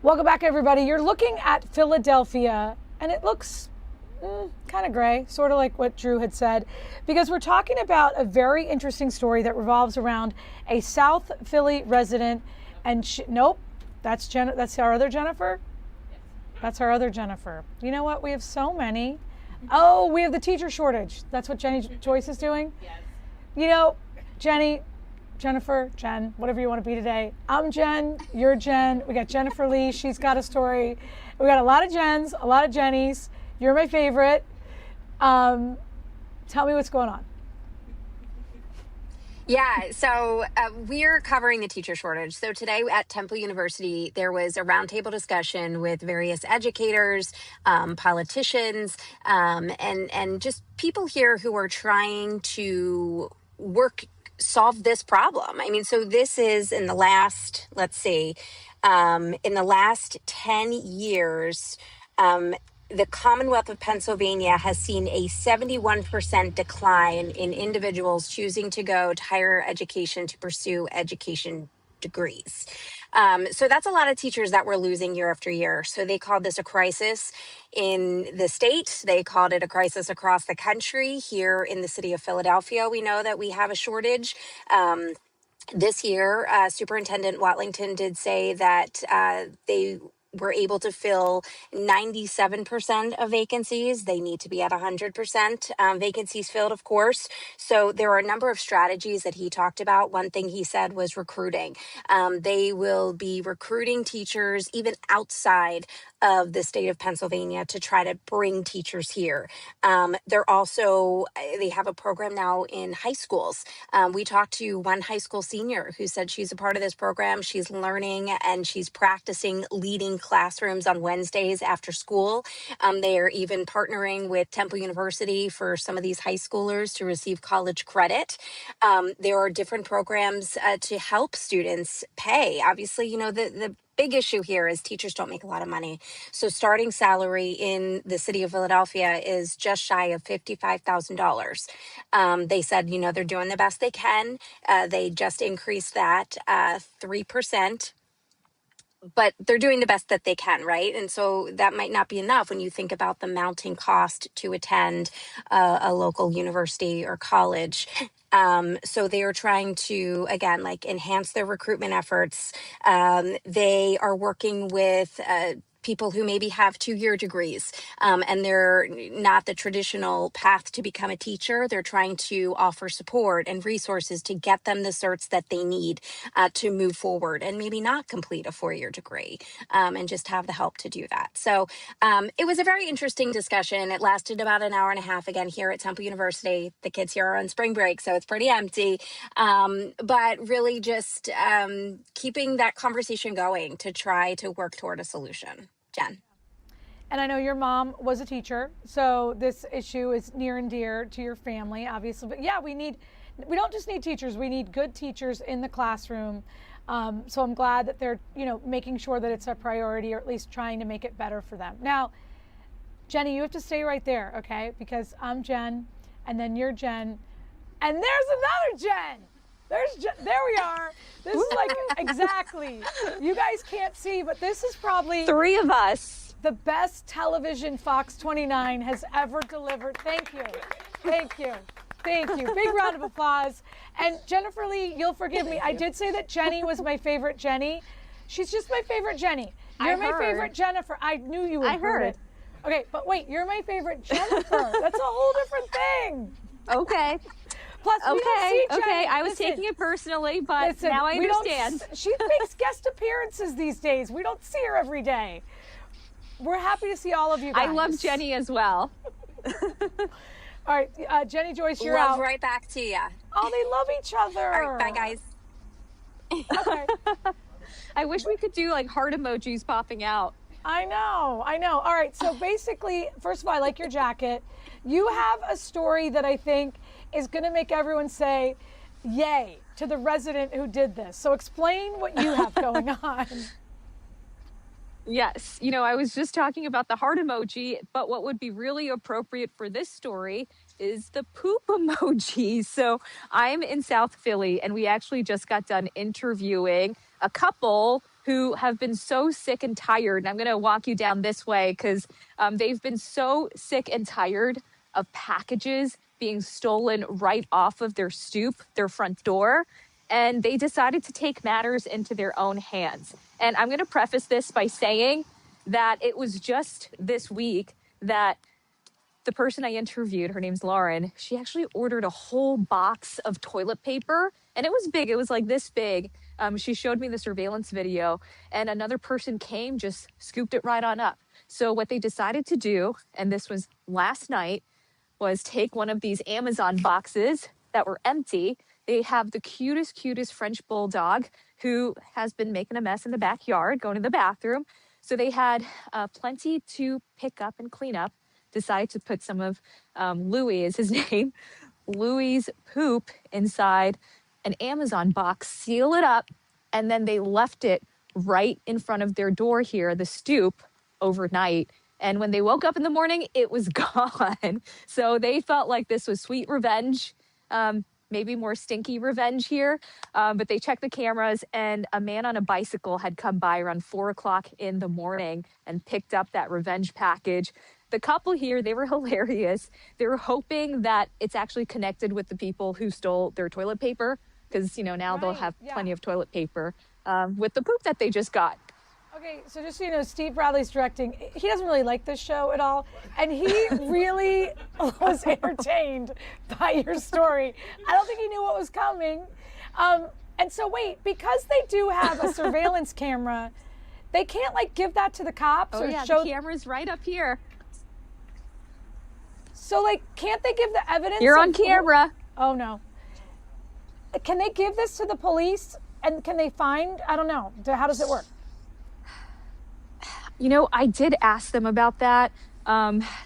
Welcome back, everybody. You're looking at Philadelphia, and it looks kind of gray, sort of like what Drew had said, because we're talking about a very interesting story that revolves around a South Philly resident. And nope, that's our other Jennifer. That's our other Jennifer. You know what? We have so many. Oh, we have the teacher shortage. That's what Jenny Joyce is doing. Yes. You know, Jennifer, Jen, whatever you want to be today. I'm Jen, you're Jen. We got Jennifer Lee, she's got a story. We got a lot of Jens, a lot of Jennies. You're my favorite. Tell me what's going on. Yeah, so we're covering the teacher shortage. So today at Temple University, there was a roundtable discussion with various educators, politicians, and just people here who are trying to solve this problem. I mean, so this is in the last, in the last 10 years, the Commonwealth of Pennsylvania has seen a 71% decline in individuals choosing to go to higher education to pursue education degrees. So that's a lot of teachers that we're losing year after year. So they called this a crisis in the state. They called it a crisis across the country. Here in the city of Philadelphia, we know that we have a shortage. This year, Superintendent Watlington did say that they were able to fill 97% of vacancies. They need to be at 100% vacancies filled, of course. So there are a number of strategies that he talked about. One thing he said was recruiting. They will be recruiting teachers even outside of the state of Pennsylvania to try to bring teachers here. They have a program now in high schools. We talked to one high school senior who said she's a part of this program. She's learning and she's practicing leading classrooms on Wednesdays after school. They are even partnering with Temple University for some of these high schoolers to receive college credit. There are different programs to help students pay. Obviously, the big issue here is teachers don't make a lot of money. So starting salary in the city of Philadelphia is just shy of $55,000. They said, they're doing the best they can. They just increased that 3%. But they're doing the best that they can, right? And so that might not be enough when you think about the mounting cost to attend a local university or college. So they are trying to, again, enhance their recruitment efforts. They are working with people who maybe have 2-year degrees, and they're not the traditional path to become a teacher. They're trying to offer support and resources to get them the certs that they need to move forward and maybe not complete a 4-year degree, and just have the help to do that. So it was a very interesting discussion. It lasted about an hour and a half, again, here at Temple University. The kids here are on spring break, so it's pretty empty, but really just keeping that conversation going to try to work toward a solution. Jen. And I know your mom was a teacher, so this issue is near and dear to your family, obviously. But yeah, we don't just need teachers, we need good teachers in the classroom. So I'm glad that they're, making sure that it's a priority, or at least trying to make it better for them. Now, Jenny, you have to stay right there, okay? Because I'm Jen, and then you're Jen, and there's another Jen. There we are. This is exactly. You guys can't see, but this is probably 3 of us. The best television Fox 29 has ever delivered. Thank you. Thank you. Thank you. Big round of applause. And Jennifer Lee, you'll forgive me. I did say that Jenny was my favorite Jenny. She's just my favorite Jenny. You're my favorite Jennifer. I knew you would have heard it. Okay, but wait, you're my favorite Jennifer. That's a whole different thing. Okay. Plus, we don't see Jenny. Okay, I was taking it personally, but now I understand. She makes guest appearances these days. We don't see her every day. We're happy to see all of you guys. I love Jenny as well. All right, Jenny Joyce, you're out. Love right back to you. Oh, they love each other. All right, bye, guys. Okay. I wish we could do heart emojis popping out. I know. All right, so basically, first of all, I like your jacket. You have a story that I think is going to make everyone say, yay, to the resident who did this. So explain what you have going on. Yes. I was just talking about the heart emoji, but what would be really appropriate for this story is the poop emoji. So I'm in South Philly, and we actually just got done interviewing a couple who have been so sick and tired. And I'm going to walk you down this way because they've been so sick and tired of packages being stolen right off of their stoop, their front door. And they decided to take matters into their own hands. And I'm going to preface this by saying that it was just this week that the person I interviewed, her name's Lauren, she actually ordered a whole box of toilet paper. And it was big. It was like this big. She showed me the surveillance video, and another person came, just scooped it right on up. So what they decided to do, and this was last night, was take one of these Amazon boxes that were empty. They have the cutest French bulldog who has been making a mess in the backyard, going to the bathroom. So they had plenty to pick up and clean up. Decided to put some of Louis is his name, Louis's poop inside an Amazon box, seal it up, and then they left it right in front of their door here, the stoop, overnight. And when they woke up in the morning, it was gone. So they felt like this was sweet revenge, maybe more stinky revenge here. But they checked the cameras, and a man on a bicycle had come by around 4 o'clock in the morning and picked up that revenge package. The couple here, they were hilarious. They were hoping that it's actually connected with the people who stole their toilet paper, because, now they'll have plenty of toilet paper with the poop that they just got. Okay, so just so you know, Steve Bradley's directing. He doesn't really like this show at all, and he really was entertained by your story. I don't think he knew what was coming. And so wait, because they do have a surveillance camera, they can't give that to the cops or show. The camera's right up here. So can't they give the evidence? You're on camera. Oh no. Can they give this to the police, and can they find? I don't know. How does it work? You know, I did ask them about that.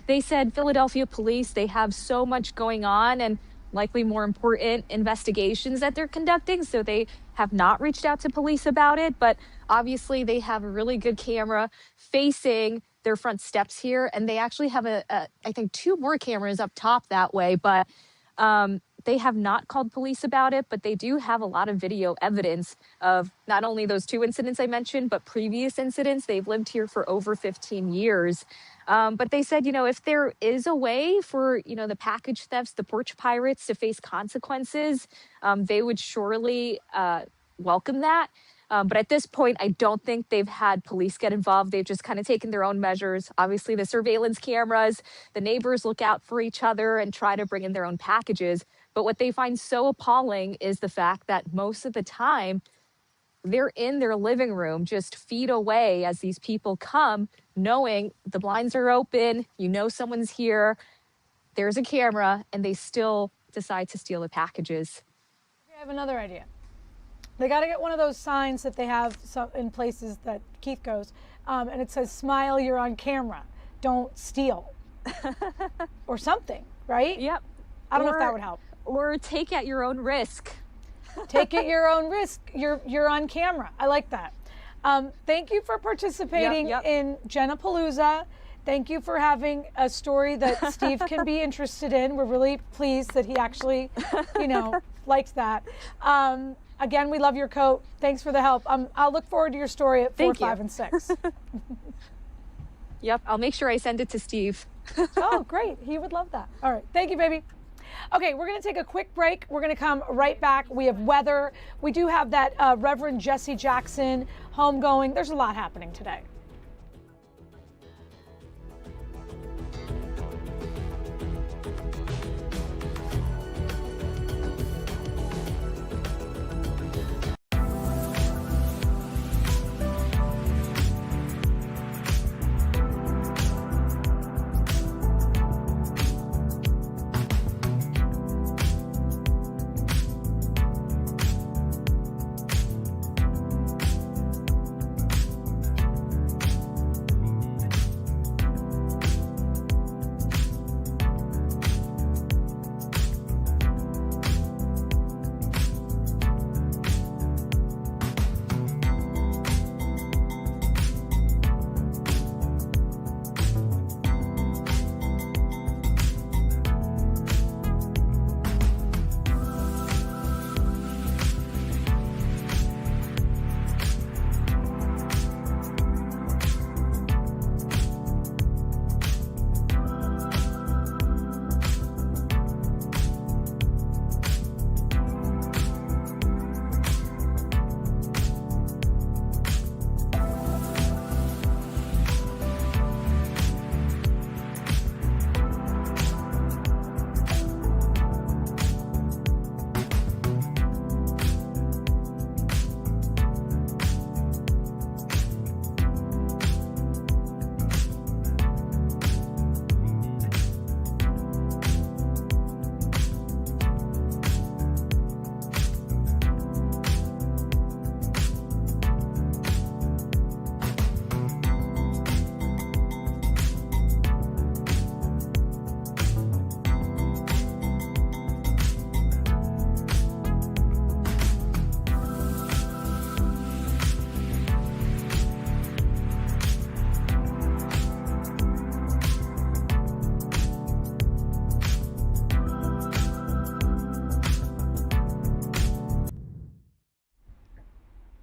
They said Philadelphia police, they have so much going on and likely more important investigations that they're conducting. So they have not reached out to police about it. But obviously they have a really good camera facing their front steps here. And they actually have I think 2 more cameras up top that way. But they have not called police about it, but they do have a lot of video evidence of not only those 2 incidents I mentioned, but previous incidents. They've lived here for over 15 years. But they said, you know, if there is a way for, you know, the package thefts, the porch pirates to face consequences, they would surely welcome that. But at this point, I don't think they've had police get involved. They've just kind of taken their own measures. Obviously, the surveillance cameras, the neighbors look out for each other and try to bring in their own packages. But what they find so appalling is the fact that most of the time, they're in their living room, just feet away as these people come, knowing the blinds are open, you know someone's here, there's a camera, and they still decide to steal the packages. I have another idea. They got to get one of those signs that they have in places that Keith goes, and it says, "Smile, you're on camera. Don't steal." Or something, right? Yep. I don't know if that would help. Or take at your own risk. Take at your own risk. You're on camera. I like that. Thank you for participating in Jenna-palooza. Thank you for having a story that Steve can be interested in. We're really pleased that he actually, you know, likes that. Again, we love your coat. Thanks for the help. I'll look forward to your story at 4, 5, and 6. Yep, I'll make sure I send it to Steve. Oh, great. He would love that. All right. Thank you, baby. Okay, we're going to take a quick break. We're going to come right back. We have weather. We do have that Reverend Jesse Jackson homegoing. There's a lot happening today.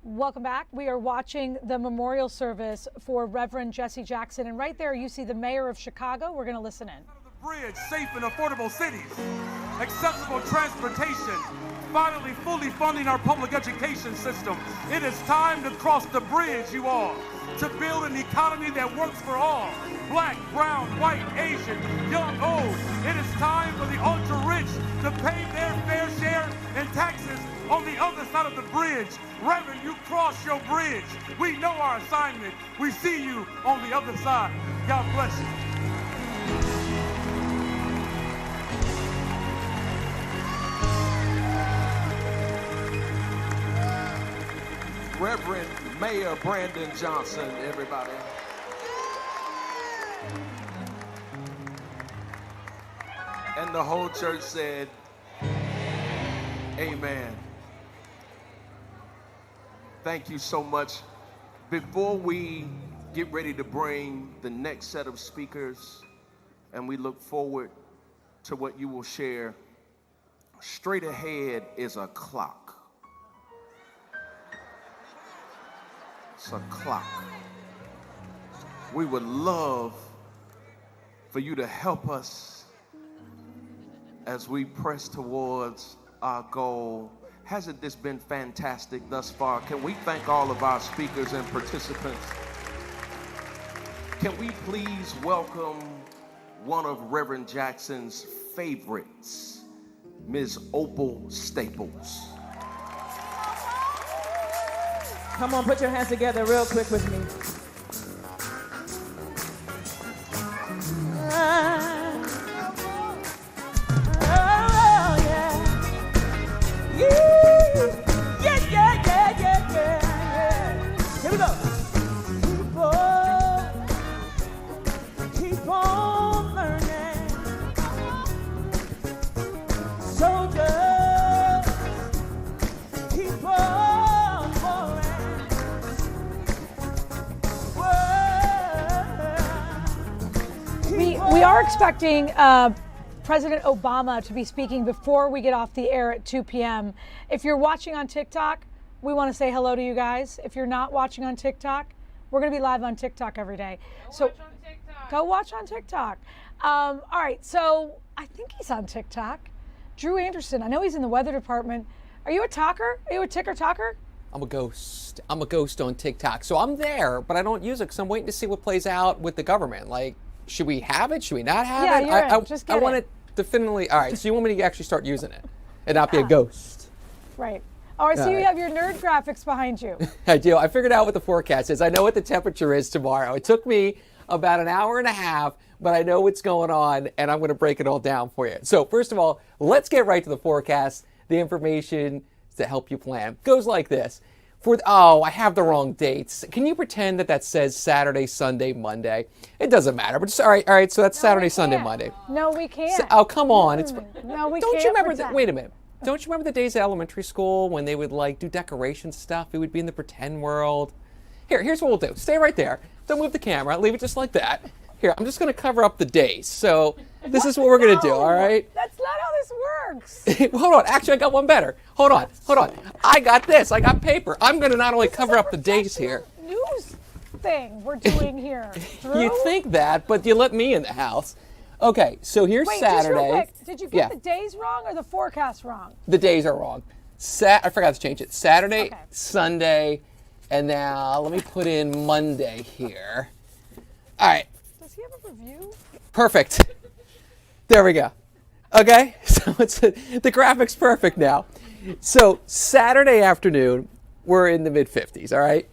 Welcome back. We are watching the memorial service for Reverend Jesse Jackson, and right there you see the mayor of Chicago. We're going to listen in. Bridge, safe and affordable cities, accessible transportation, finally fully funding our public education system. It is time to cross the bridge, you all, to build an economy that works for all. Black, brown, white, Asian, young, old. It is time for the ultra-rich to pay their fair share in taxes on the other side of the bridge. Reverend, you cross your bridge. We know our assignment. We see you on the other side. God bless you. Reverend Mayor Brandon Johnson, everybody. the whole church said, amen. Thank you so much. Before we get ready to bring the next set of speakers, and we look forward to what you will share, straight ahead is a clock. It's a clock. We would love for you to help us as we press towards our goal. Hasn't this been fantastic thus far? Can we thank all of our speakers and participants? Can we please welcome one of Reverend Jackson's favorites, Ms. Opal Staples. Come on, put your hands together real quick with me. We are expecting President Obama to be speaking before we get off the air at 2 p.m. If you're watching on TikTok, we want to say hello to you guys. If you're not watching on TikTok, we're going to be live on TikTok every day. Go watch on TikTok. All right, so I think he's on TikTok. Drew Anderson, I know he's in the weather department. Are you a talker? Are you a ticker talker? I'm a ghost. I'm a ghost on TikTok. So I'm there, but I don't use it because I'm waiting to see what plays out with the government. Like, should we have it? Should we not have it? I want it definitely. All right, so you want me to actually start using it and not be a ghost? Right. Oh, I see you have your nerd graphics behind you. I do. I figured out what the forecast is. I know what the temperature is tomorrow. It took me about an hour and a half, but I know what's going on, and I'm going to break it all down for you. So first of all, let's get right to the forecast. The information to help you plan goes like this. I have the wrong dates. Can you pretend that says Saturday, Sunday, Monday? It doesn't matter. But just, all right. So that's Saturday, Sunday, Monday. No, we can't. Oh, come on. No, we Don't can't. you remember? Wait a minute. Don't you remember the days at elementary school when they would do decoration stuff? We would be in the pretend world. Here's what we'll do. Stay right there. Don't move the camera. Leave it just like that. Here, I'm just going to cover up the days. So this is what we're going to do, all right? That's not how this works. Hold on. Actually, I got one better. Hold on. I got this. I got paper. I'm going to not only cover up the days here. News thing we're doing here. You'd think that, but you let me in the house. Okay, so here's Saturday. Just real quick. Did you get the days wrong or the forecast wrong? The days are wrong. I forgot to change it. Saturday, Sunday, and now let me put in Monday here. All right. Does he have a review? Perfect. There we go. Okay, so the graphic's perfect now. So Saturday afternoon, we're in the mid-50s, all right?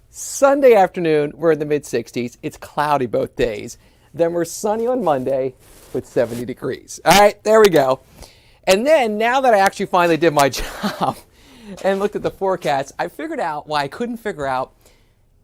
Sunday afternoon, we're in the mid-60s. It's cloudy both days. Then we're sunny on Monday with 70 degrees. All right, there we go. And then now that I actually finally did my job and looked at the forecast, I figured out why I couldn't figure out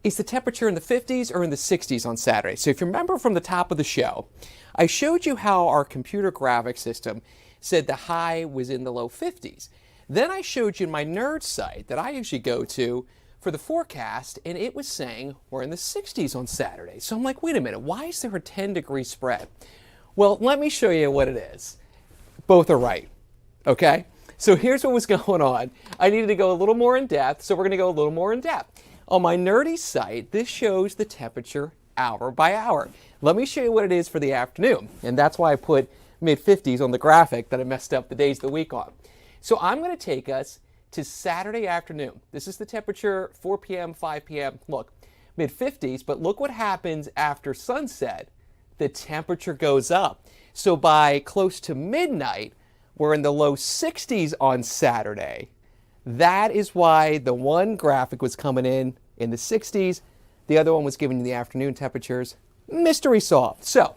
is the temperature in the 50s or in the 60s on Saturday. So if you remember from the top of the show, I showed you how our computer graphic system said the high was in the low 50s. Then I showed you my nerd site that I usually go to for the forecast, and it was saying we're in the 60s on Saturday. So I'm like, wait a minute, why is there a 10-degree spread? Well, let me show you what it is. Both are right, okay? So here's what was going on. I needed to go a little more in depth, so we're going to go a little more in depth. On my nerdy site, this shows the temperature hour by hour. Let me show you what it is for the afternoon, and that's why I put mid-50s on the graphic that I messed up the days of the week on. So I'm going to take us to Saturday afternoon. This is the temperature, 4 p.m., 5 p.m. Look, mid-50s, but look what happens after sunset. The temperature goes up. So by close to midnight, we're in the low 60s on Saturday. That is why the one graphic was coming in the 60s. The other one was giving you the afternoon temperatures. Mystery solved. So,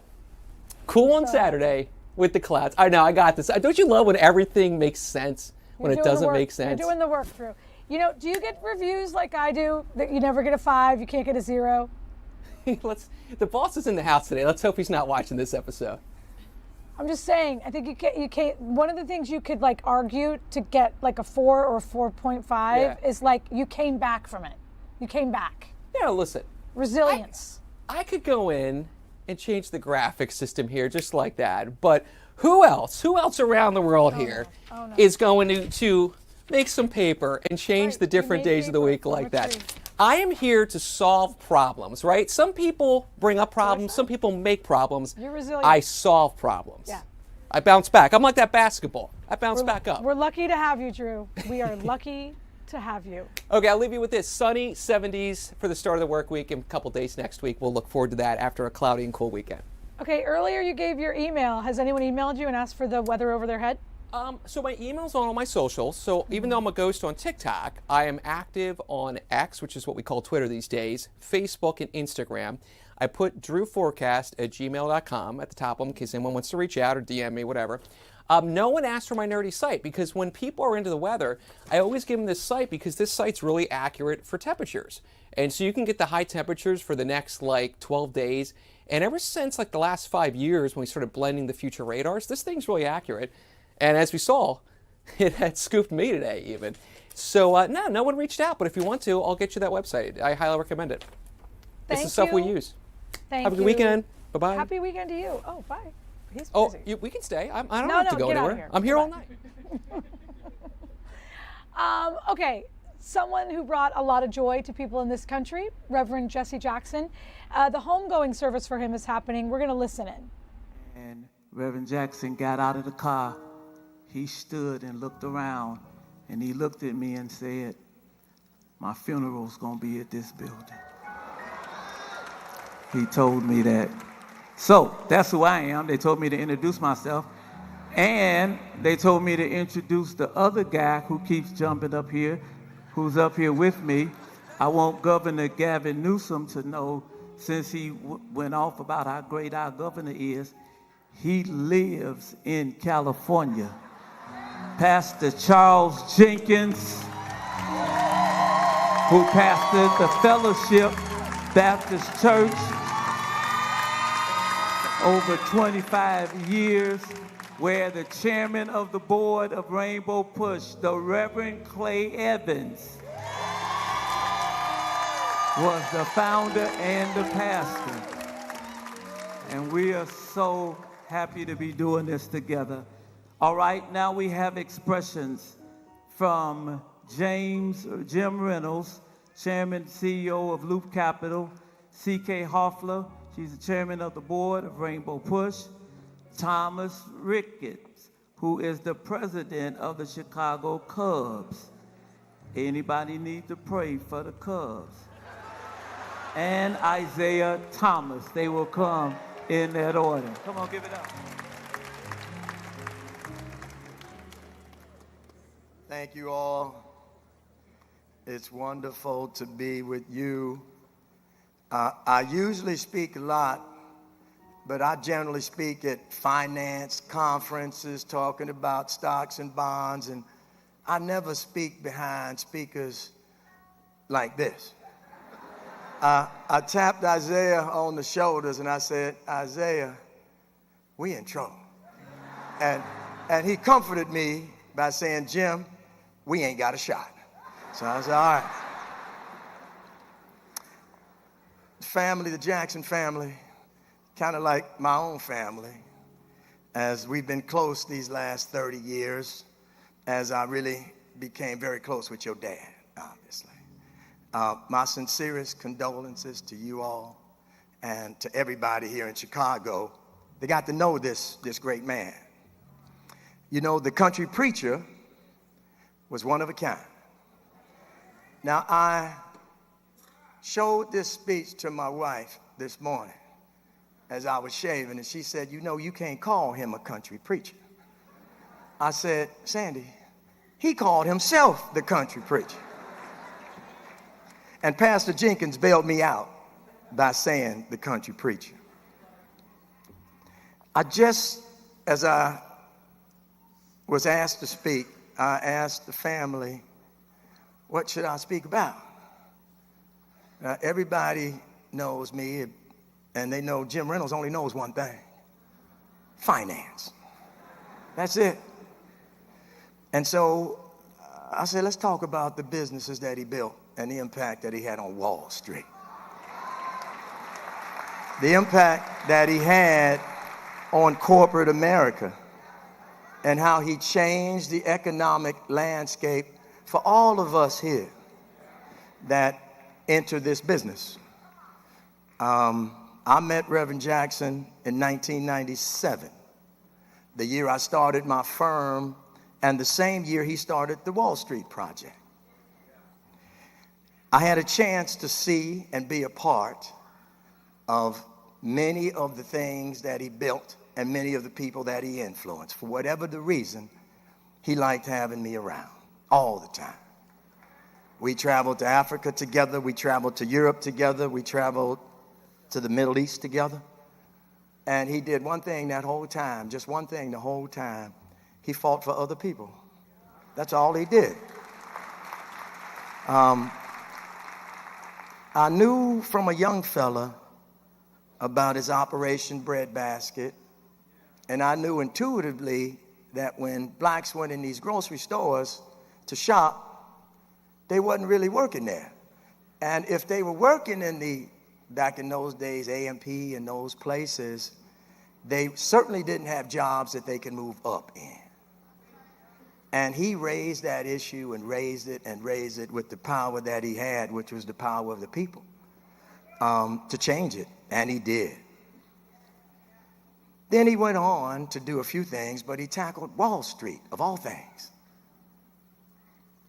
cool on Saturday with the clouds. I know, I got this. Don't you love when everything makes sense? When it doesn't make sense. You're doing the work through. You know, do you get reviews like I do that you never get a 5, you can't get a 0? The boss is in the house today. Let's hope he's not watching this episode. I'm just saying, I think you can't, one of the things you could like argue to get like a 4 or 4.5 is like you came back from it. You came back. Yeah, listen. Resilience. I could go in and change the graphics system here just like that, but who else around the world here is going to make some paper and change the different days of the week like that? I am here to solve problems, right? Some people bring up problems, some people make problems. You're resilient. I solve problems. Yeah. I bounce back. I'm like that basketball. I bounce back up. We're lucky to have you, Drew. We are lucky to have you. Okay, I'll leave you with this. Sunny 70s for the start of the work week and a couple days next week. We'll look forward to that after a cloudy and cool weekend. Okay, earlier you gave your email. Has anyone emailed you and asked for the weather over their head? So my email's on all my socials. So even though I'm a ghost on TikTok, I am active on X, which is what we call Twitter these days, Facebook and Instagram. I put drewforecast@gmail.com at the top of them in case anyone wants to reach out or DM me, whatever. No one asked for my nerdy site because when people are into the weather, I always give them this site because this site's really accurate for temperatures. And so you can get the high temperatures for the next like 12 days. And ever since like the last 5 years when we started blending the future radars, this thing's really accurate. And as we saw, it had scooped me today even. So no one reached out, but if you want to, I'll get you that website. I highly recommend it. It's the stuff we use. Thank Have a good you. weekend. Bye-bye. Happy weekend to you. Oh, bye. He's Oh, busy. we can stay. I don't No, have to no, go get out of anywhere. here. I'm here all night. Okay, someone who brought a lot of joy to people in this country, Reverend Jesse Jackson. The homegoing service for him is happening. We're going to listen in. And Reverend Jackson got out of the car. He stood and looked around, and he looked at me and said, "My funeral's going to be at this building." He told me that. So that's who I am. They told me to introduce myself. And they told me to introduce the other guy who keeps jumping up here, who's up here with me. I want Governor Gavin Newsom to know, since he went off about how great our governor is, he lives in California. Pastor Charles Jenkins, who pastored the Fellowship Baptist Church over 25 years, where the chairman of the board of Rainbow Push, the Reverend Clay Evans, was the founder and the pastor. And we are so happy to be doing this together. All right, now we have expressions from Jim Reynolds, Chairman, CEO of Loop Capital, C.K. Hoffler, she's the chairman of the board of Rainbow Push, Thomas Ricketts, who is the president of the Chicago Cubs. Anybody need to pray for the Cubs? And Isaiah Thomas. They will come in that order. Come on, give it up. Thank you all. It's wonderful to be with you. I usually speak a lot, but I generally speak at finance conferences talking about stocks and bonds, and I never speak behind speakers like this. I tapped Isaiah on the shoulders and I said, "Isaiah, we in trouble." And he comforted me by saying, "Jim, we ain't got a shot." So I said, all right. Family, the Jackson family, kind of like my own family, as we've been close these last 30 years, as I really became very close with your dad, obviously. My sincerest condolences to you all and to everybody here in Chicago. They got to know this great man. You know, the country preacher was one of a kind. Now, I showed this speech to my wife this morning as I was shaving, and she said, "You know, you can't call him a country preacher." I said, "Sandy, he called himself the country preacher." And Pastor Jenkins bailed me out by saying the country preacher. As I was asked to speak, I asked the family, what should I speak about? Everybody knows me, and they know Jim Reynolds only knows one thing: finance. That's it. And so I said, let's talk about the businesses that he built and the impact that he had on Wall Street. The impact that he had on corporate America and how he changed the economic landscape for all of us here that enter this business. I met Reverend Jackson in 1997, the year I started my firm, and the same year he started the Wall Street Project. I had a chance to see and be a part of many of the things that he built and many of the people that he influenced. For whatever the reason, he liked having me around all the time. We traveled to Africa together. We traveled to Europe together. We traveled to the Middle East together. And he did one thing that whole time, just one thing the whole time. He fought for other people. That's all he did. I knew from a young fella about his Operation Breadbasket, and I knew intuitively that when blacks went in these grocery stores to shop, they wasn't really working there. And if they were working in back in those days, A&P and those places, they certainly didn't have jobs that they could move up in. And he raised that issue and raised it with the power that he had, which was the power of the people, to change it, and he did. Then he went on to do a few things, but he tackled Wall Street, of all things.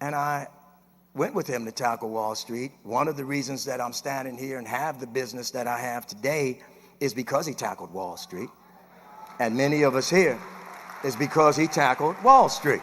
And I went with him to tackle Wall Street. One of the reasons that I'm standing here and have the business that I have today is because he tackled Wall Street. And many of us here is because he tackled Wall Street.